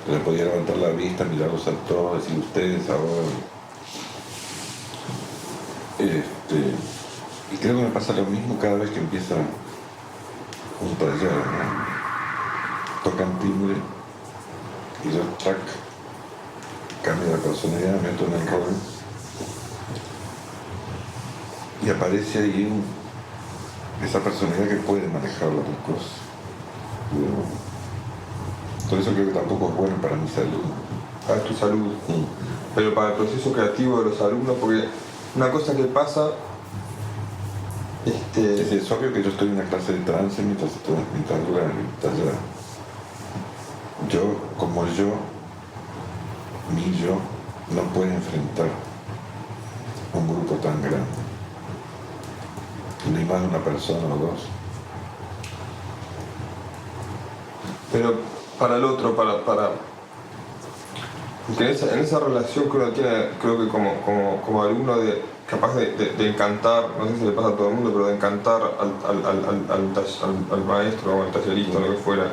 Yo podía levantar la vista, mirarlos a todos, decir ustedes ahora. Y creo que me pasa lo mismo cada vez que empieza un taller, ¿no? Tocan timbre y yo cambio de personalidad, me meto en el rol y aparece ahí esa personalidad que puede manejar las dos cosas. Por eso creo que tampoco es bueno para mi salud. Para tu salud. Pero para el proceso creativo de los alumnos, porque una cosa que pasa... Es obvio que yo estoy en una clase de trance mientras dura el taller. Mi yo, no puede enfrentar un grupo tan grande. Ni más de una persona o dos. Pero para el otro, porque en esa relación que uno tiene, creo que como alumno, capaz de encantar, no sé si le pasa a todo el mundo, pero de encantar al maestro o al tallerista o lo que fuera.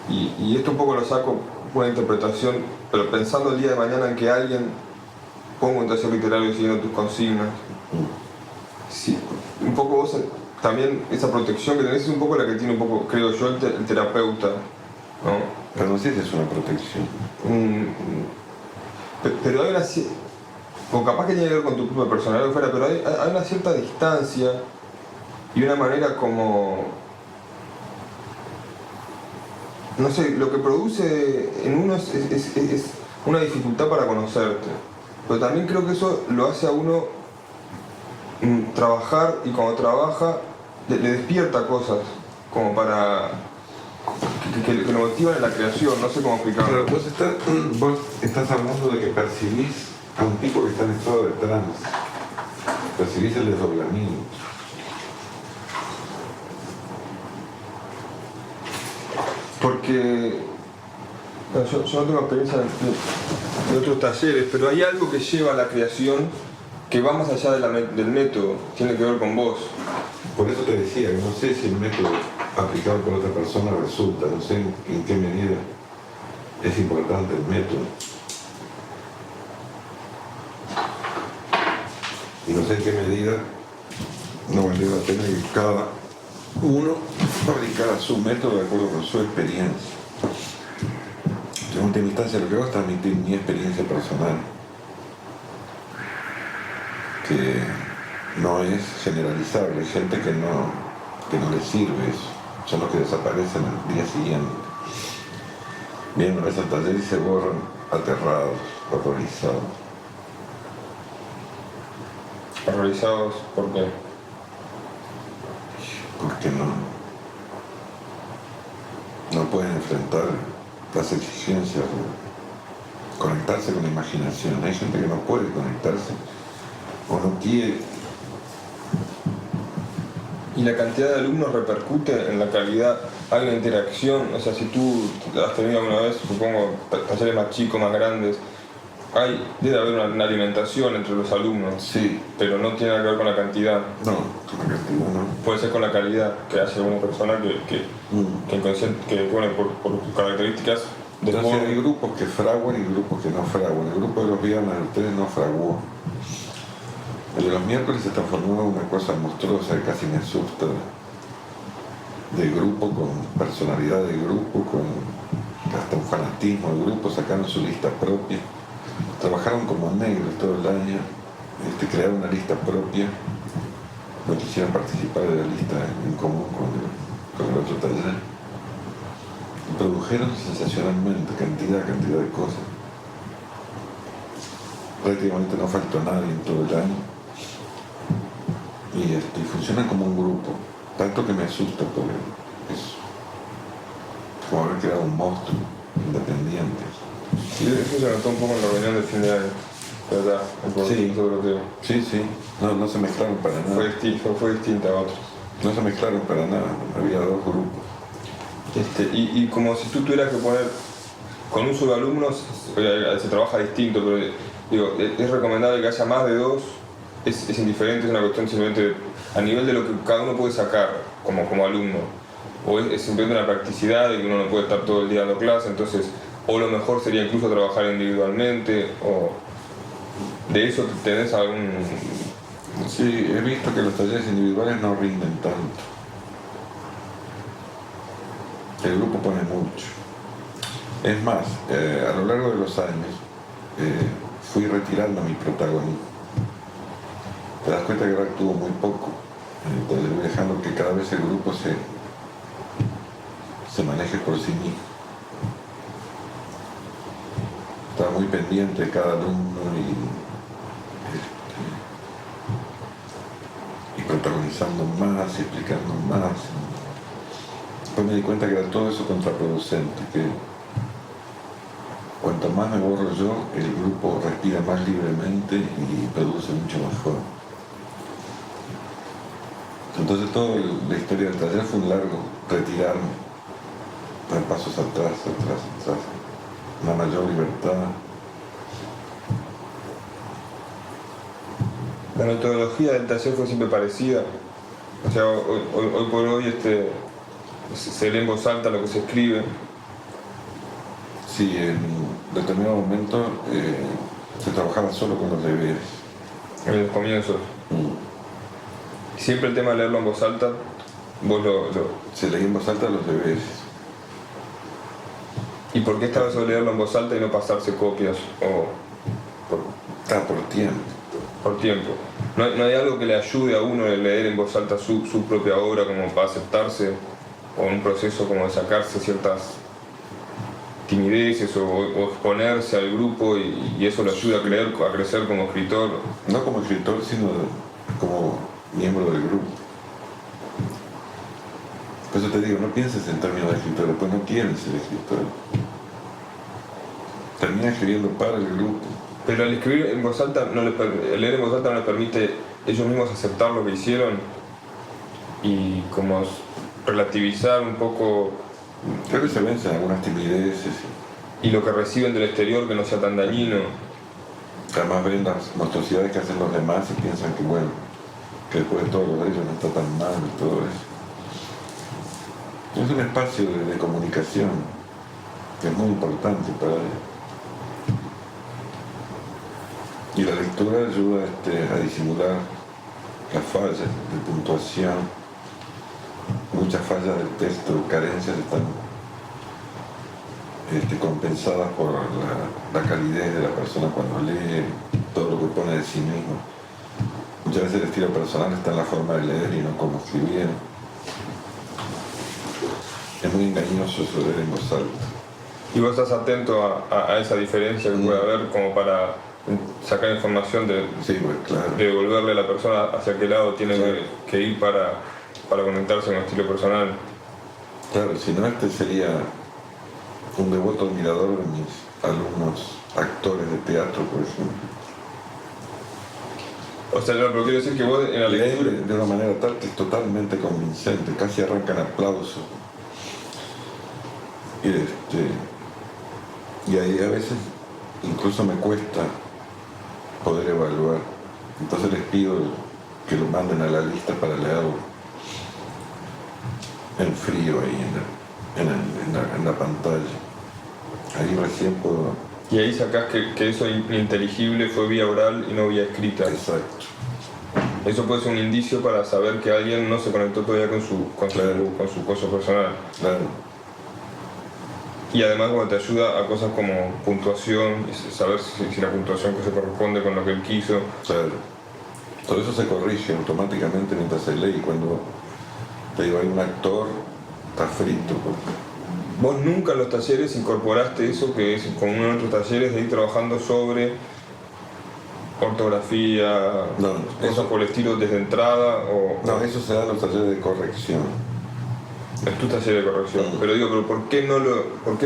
Y esto un poco lo saco por una interpretación, pero pensando el día de mañana en que alguien ponga un taller literario siguiendo tus consignas. Sí, un poco vos también esa protección que tenés es un poco la que tiene un poco, creo yo, el terapeuta, ¿no? Pero no sé si es una protección. Pero hay una... O capaz que tiene que ver con tu propia personalidad fuera, pero hay una cierta distancia y una manera como... No sé, lo que produce en uno es una dificultad para conocerte. Pero también creo que eso lo hace a uno trabajar, y cuando trabaja le despierta cosas como para que lo motivan en la creación, no sé cómo explicarlo. Pero vos estás hablando de que percibís a un tipo que está en estado de trance, percibís el desdoblamiento. Porque yo no tengo experiencia de otros talleres, pero hay algo que lleva a la creación que va más allá del método, tiene que ver con vos. Por eso te decía que no sé si el método aplicado por otra persona resulta, no sé en qué medida es importante el método. Y no sé en qué medida no valdría la pena que cada uno fabricara su método de acuerdo con su experiencia. Yo en última instancia lo que hago es transmitir mi experiencia personal, que no es generalizable. Hay gente que no le sirve eso, son los que desaparecen al día siguiente. Vienen una vez al taller y se borran aterrados, horrorizados. ¿Horrorizados por qué? porque no pueden enfrentar las exigencias de conectarse con la imaginación. Hay gente que no puede conectarse o no quiere. ¿Y la cantidad de alumnos repercute en la calidad? ¿Hay una interacción? O sea, si tú has tenido alguna vez, supongo, talleres más chicos, más grandes, debe haber una alimentación entre los alumnos, Sí, pero no tiene nada que ver con la cantidad. no, con la cantidad no. Puede ser con la calidad que hace una persona que inconsciente, que bueno, por sus características Entonces hay grupos que fraguan y grupos que no fraguan. El grupo de los viernes de ustedes no fraguó. El de los miércoles se transformó en una cosa monstruosa que casi me asusta. De grupo, con personalidad de grupo, con hasta un fanatismo de grupo, sacaron su lista propia. Trabajaron como negros todo el año, crearon una lista propia, no quisieron participar de la lista en común con el otro taller. Y produjeron sensacionalmente cantidad de cosas. Prácticamente no faltó nadie en todo el año. Y funcionan como un grupo, tanto que me asusta porque es como haber creado un monstruo independiente. Sí, eso se notó un poco en la reunión de fin de año, ¿verdad? Sí. Europeo. Sí, no se mezclaron para nada. Fue distinta a otros. No se mezclaron para nada, había dos grupos. Y como si tú tuvieras que poner, con un solo alumno se trabaja distinto, pero digo, es recomendable que haya más de dos, es indiferente, es una cuestión simplemente a nivel de lo que cada uno puede sacar como alumno, o es simplemente una practicidad de que uno no puede estar todo el día dando clase, entonces, o lo mejor sería incluso trabajar individualmente, o de eso tenés algún... Sí, he visto que los talleres individuales no rinden tanto. El grupo pone mucho. Es más, a lo largo de los años fui retirando mi protagonismo. Te das cuenta que ahora actúo muy poco. Entonces voy dejando que cada vez el grupo se maneje por sí mismo. Estaba muy pendiente de cada alumno y protagonizando más y explicando más. Después me di cuenta que era todo eso contraproducente, que cuanto más me borro yo, el grupo respira más libremente y produce mucho mejor. Entonces toda la historia del taller fue un largo retirarme, dar pasos atrás, una mayor libertad. La metodología del taller fue siempre parecida, o sea, hoy por hoy se lee en voz alta lo que se escribe. Sí, en determinado momento se trabajaba solo con los deberes. En los comienzos. Siempre el tema de leerlo en voz alta, vos Se leía en voz alta los deberes. ¿Y por qué esta vez leerlo en voz alta y no pasarse copias Por tiempo. por tiempo? ¿No hay algo que le ayude a uno a leer en voz alta su propia obra como para aceptarse, o un proceso como de sacarse ciertas timideces o exponerse al grupo y eso le ayuda a crecer como escritor? No como escritor, sino como miembro del grupo. Por eso te digo, no pienses en términos de escritor, después no quieren ser escritor. Terminan escribiendo para el grupo. Pero al escribir en voz alta, leer en voz alta no les permite ellos mismos aceptar lo que hicieron y como relativizar un poco. Creo que se vencen algunas timideces. Y lo que reciben del exterior que no sea tan dañino. Además ven las monstruosidades que hacen los demás y piensan que bueno, que después de todo lo de ellos no está tan mal y todo eso. Es un espacio de comunicación que es muy importante para ellos. Y la lectura ayuda a disimular las fallas de puntuación. Muchas fallas del texto, carencias están compensadas por la calidez de la persona cuando lee, todo lo que pone de sí mismo. Muchas veces el estilo personal está en la forma de leer y no cómo escribir. Es muy engañoso eso de leer en voz alta. Y vos estás atento a esa diferencia que puede haber como para sacar información Sí, pues, claro. de devolverle a la persona hacia qué lado tiene que ir para para conectarse con el estilo personal. Claro, si no, este sería un devoto admirador de mis alumnos actores de teatro, por ejemplo. O sea, no, pero quiero decir que vos en la lectura... De una manera tal que es totalmente convincente, casi arrancan aplausos. Y ahí a veces incluso me cuesta poder evaluar. Entonces les pido que lo manden a la lista para leerlo en frío ahí en la pantalla. Ahí recién puedo... Y ahí sacás que eso ininteligible fue vía oral y no vía escrita. Exacto. Eso puede ser un indicio para saber que alguien no se conectó todavía con su cosa personal. Claro. Y además te ayuda a cosas como puntuación, y saber si la puntuación que se corresponde con lo que él quiso. Claro. Todo eso se corrige automáticamente mientras se lee. Y cuando te digo, hay un actor, está frito. Vos nunca en los talleres incorporaste eso que es como uno de otros talleres de ir trabajando sobre ortografía, No, cosas eso, por el estilo desde entrada o... no, eso se da en los talleres de corrección. Es tu taller de corrección. Pero digo, ¿por qué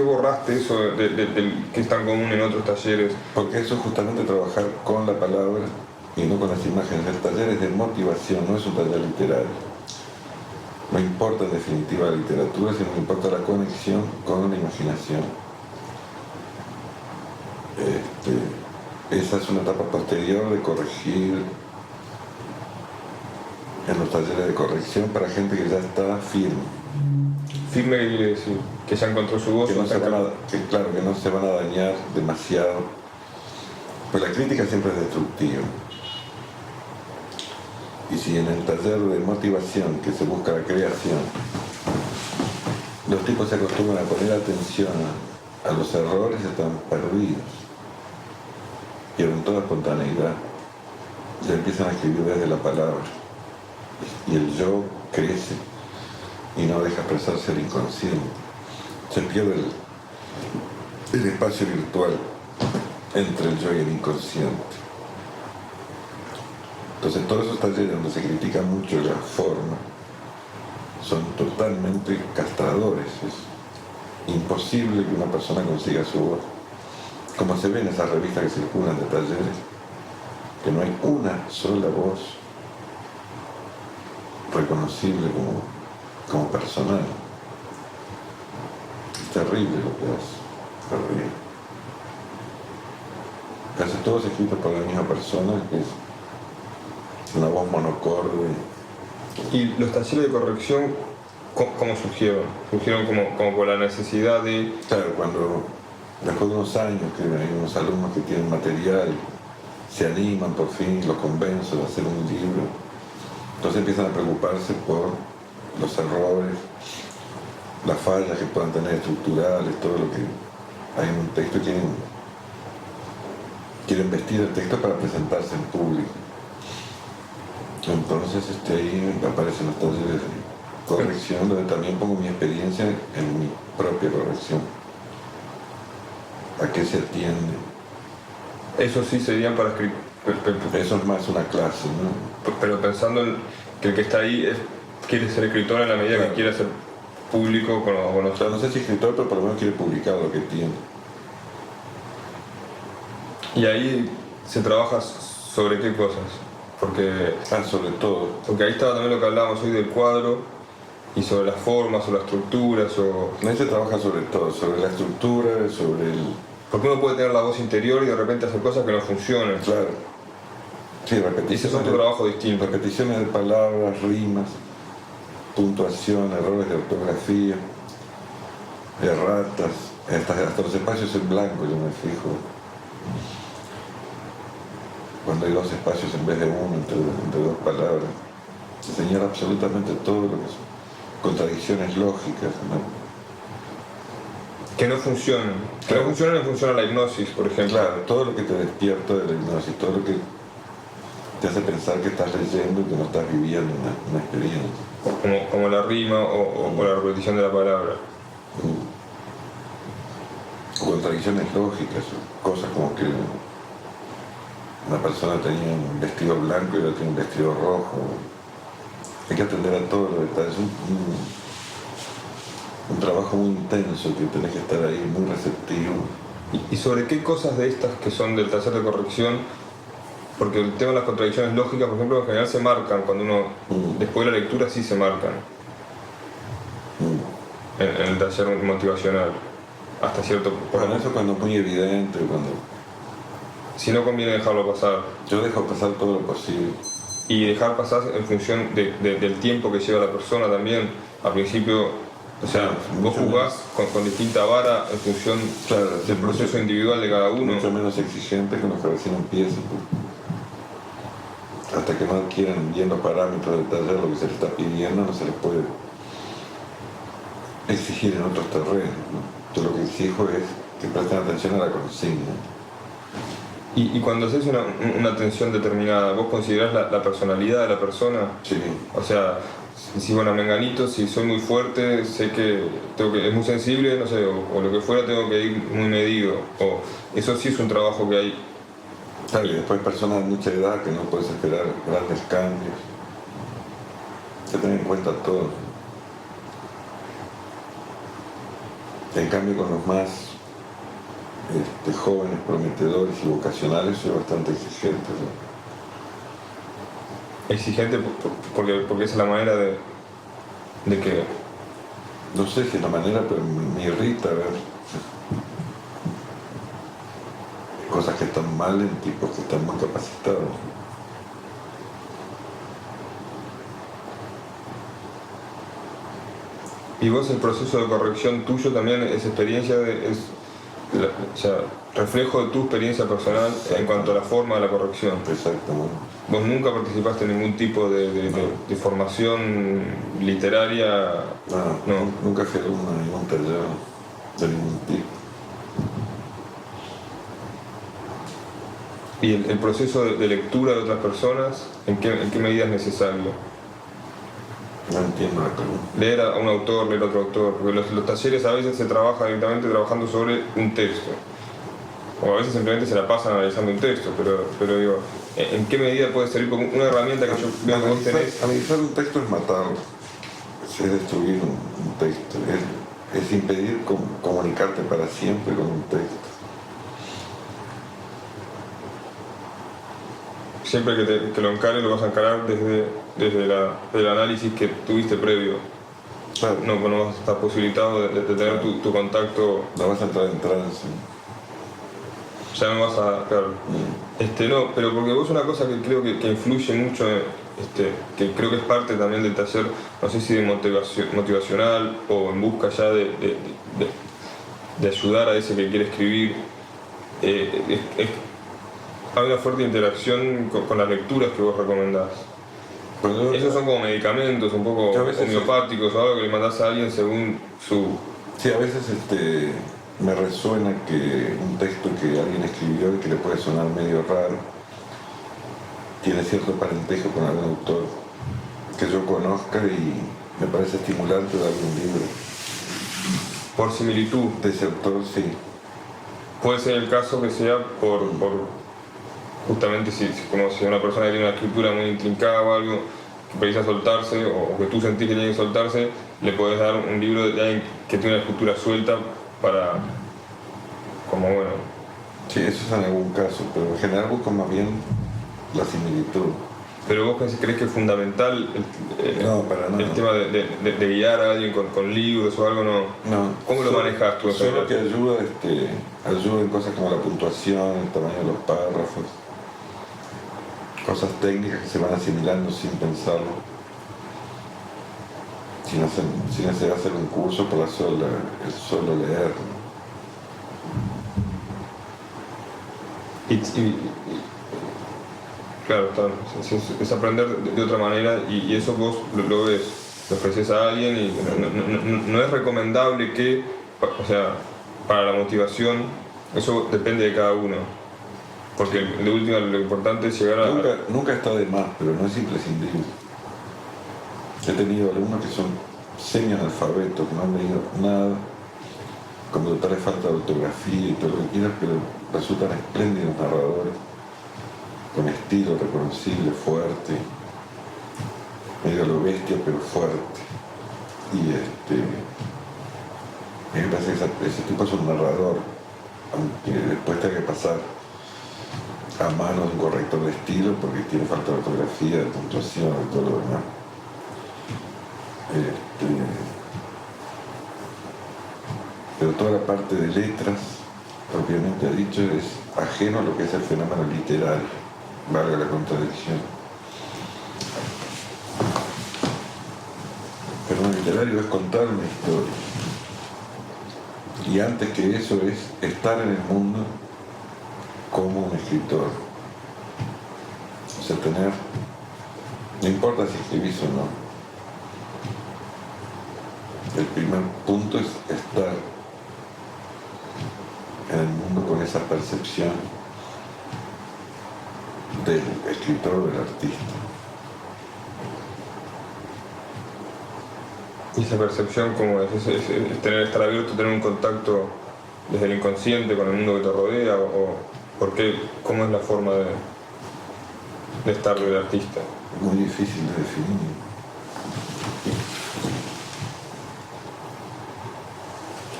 borraste eso que es tan común en otros talleres? Porque eso es justamente trabajar con la palabra y no con las imágenes. El taller es de motivación, no es un taller literario. No importa en definitiva la literatura, sino que importa la conexión con la imaginación. Esa es una etapa posterior de corregir en los talleres de corrección para gente que ya está firme. ¿Firme qué quiere decir? Que ya encontró su voz. Que no se van a dañar demasiado. Pues la crítica siempre es destructiva. Y si en el taller de motivación, que se busca la creación, los tipos se acostumbran a poner atención a los errores, están perdidos. Y en toda espontaneidad ya empiezan a escribir desde la palabra. Y el yo crece y no deja expresarse el inconsciente. Se pierde el espacio virtual entre el yo y el inconsciente. Entonces todos esos talleres donde se critica mucho la forma son totalmente castradores. Es imposible que una persona consiga su voz. Como se ve en esas revistas que circulan de talleres, que no hay una sola voz reconocible como personal. Es terrible lo que hace, terrible. Casi todos escritos por la misma persona, que es una voz monocorde. ¿Y los talleres de corrección cómo surgieron? Surgieron como por la necesidad de... Claro, cuando después de unos años que hay unos alumnos que tienen material, se animan por fin, los convenzo de hacer un libro, entonces empiezan a preocuparse por los errores, las fallas que puedan tener estructurales, todo lo que hay en un texto, quieren vestir el texto para presentarse en público. Entonces ahí aparecen los talleres de corrección, donde también pongo mi experiencia en mi propia corrección. ¿A qué se atiende? Eso sí serían para escribir. Eso es más una clase, ¿no? Pero pensando en que el que está ahí quiere ser escritor en la medida que quiere ser público con los... O sea, no sé si escritor, pero por lo menos quiere publicar lo que tiene. Y ahí se trabaja sobre qué cosas. Sobre todo. Porque ahí estaba también lo que hablábamos hoy del cuadro y sobre las formas o las estructuras Ahí se trabaja sobre todo, sobre la estructura, sobre el... Porque uno puede tener la voz interior y de repente hacer cosas que no funcionan. Claro. Sí, repeticiones. Ese es otro trabajo distinto. Repeticiones de palabras, rimas, puntuación, errores de ortografía, erratas, hasta los espacios en blanco yo me fijo. Cuando hay dos espacios en vez de uno, entre dos palabras. Enseñar absolutamente todo lo que son contradicciones lógicas, ¿no? Que no funcionan. Que no funcionan en función a la hipnosis, por ejemplo. Claro, todo lo que te despierta de la hipnosis, todo lo que te hace pensar que estás leyendo y que no estás viviendo una experiencia. Como la rima o la repetición de la palabra. O contradicciones lógicas, cosas como que una persona tenía un vestido blanco y otra tiene un vestido rojo. Hay que atender a todos los detalles. Un trabajo muy intenso que tenés que estar ahí, muy receptivo. ¿Y sobre qué cosas de estas que son del taller de corrección? Porque el tema de las contradicciones lógicas, por ejemplo, en general se marcan cuando uno, después de la lectura sí se marcan en el taller motivacional, hasta cierto punto. Bueno, eso cuando es muy evidente, cuando... Si no, conviene dejarlo pasar. Yo dejo pasar todo lo posible. Y dejar pasar en función del tiempo que lleva la persona también. Al principio, o sea, vos jugás con distinta vara en función del proceso individual de cada uno. Mucho menos exigente que los que recién empiezan. Hasta que no adquieran bien los parámetros del taller, lo que se les está pidiendo, no se les puede exigir en otros terrenos, ¿no? Yo lo que exijo es que presten atención a la consigna. Y cuando haces una atención determinada, ¿vos considerás la personalidad de la persona? Sí. O sea, si bueno, menganito, si soy muy fuerte, sé que, es muy sensible, no sé, o lo que fuera, tengo que ir muy medido. O eso sí es un trabajo que hay. Claro, y después personas de mucha edad que no puedes esperar grandes cambios. Hay que tener en cuenta todo. En cambio, con los más jóvenes, prometedores y vocacionales, soy bastante exigente, ¿no? Exigente porque esa es la manera de que... No sé si es la manera, pero me irrita ver cosas que están mal en tipos que están muy capacitados. Y vos, el proceso de corrección tuyo también es experiencia, o sea, reflejo de tu experiencia personal en cuanto a la forma de la corrección. Exactamente. Vos nunca participaste en ningún tipo de formación literaria. No, nunca fui alumno de ningún taller de ningún tipo. ¿Y el proceso de lectura de otras personas, en qué medida es necesario? No entiendo la pregunta. Leer a un autor, leer a otro autor, porque los talleres a veces se trabaja directamente trabajando sobre un texto, o a veces simplemente se la pasan analizando un texto, pero digo, ¿en qué medida puede servir como una herramienta que yo veo que vos tenés? Analizar un texto es matarlo, es destruir un texto, es impedir comunicarte para siempre con un texto. Siempre que lo encares, lo vas a encarar desde el análisis que tuviste previo. Claro. No vas a estar posibilitado de tener tu contacto. No vas a entrar en trance. Ya no vas a... Claro. No, pero porque vos una cosa que creo que influye mucho, que creo que es parte también del taller, no sé si de motivacional o en busca ya de ayudar a ese que quiere escribir, hay una fuerte interacción con las lecturas que vos recomendás. Esos son como medicamentos un poco homeopáticos o algo que le mandás a alguien según su... Sí, a veces me resuena que un texto que alguien escribió y que le puede sonar medio raro tiene cierto parentesco con algún autor que yo conozca y me parece estimulante darle un libro. Por similitud. De ese autor, sí. Puede ser el caso que sea por justamente como si una persona tiene una escritura muy intrincada o algo que precisa soltarse o que tú sentís que tiene que soltarse, le podés dar un libro de alguien que tiene una escritura suelta para, como bueno. Sí, eso es en algún caso, pero en general busco más bien la similitud. Pero vos crees que es fundamental no, para nada. El tema de guiar a alguien con libros o algo, ¿no? ¿Cómo lo manejas tú? Solo que ayuda en cosas como la puntuación, el tamaño de los párrafos, cosas técnicas que se van asimilando sin pensarlo, sin hacer un curso por el solo leer. Claro, es aprender de otra manera y eso vos lo ves, lo ofreces a alguien y no es recomendable que, o sea, para la motivación, eso depende de cada uno. Porque de última lo importante es llegar a... Nunca está de más, pero no es imprescindible. He tenido alumnos que son semi-analfabetos, que no han leído nada, con total falta de ortografía y todo lo que quieras, pero resultan espléndidos narradores, con estilo reconocible, fuerte. medio a lo bestia pero fuerte. Y me parece que ese tipo es un narrador, aunque después tenga que pasar a manos de un corrector de estilo porque tiene falta de ortografía, de puntuación y todo lo demás. Pero toda la parte de letras, propiamente dicho, es ajeno a lo que es el fenómeno literario, valga la contradicción. El fenómeno literario es contar una historia. Y antes que eso es estar en el mundo como un escritor. O sea, no importa si escribís o no. El primer punto es estar en el mundo con esa percepción del escritor o del artista. Y esa percepción, como es estar abierto, tener un contacto desde el inconsciente con el mundo que te rodea, o ¿por qué? ¿Cómo es la forma de estar del artista? Muy difícil de definir.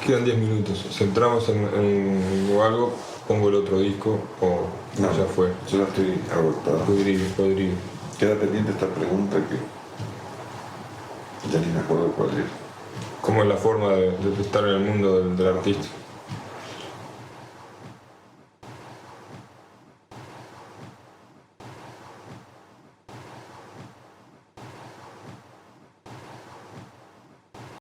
Quedan 10 minutos. Si entramos en algo, pongo el otro disco o no, ya fue. Yo ya estoy agotado. Podría. Queda pendiente esta pregunta que ya ni me acuerdo cuál es. ¿Cómo es la forma de estar en el mundo del artista?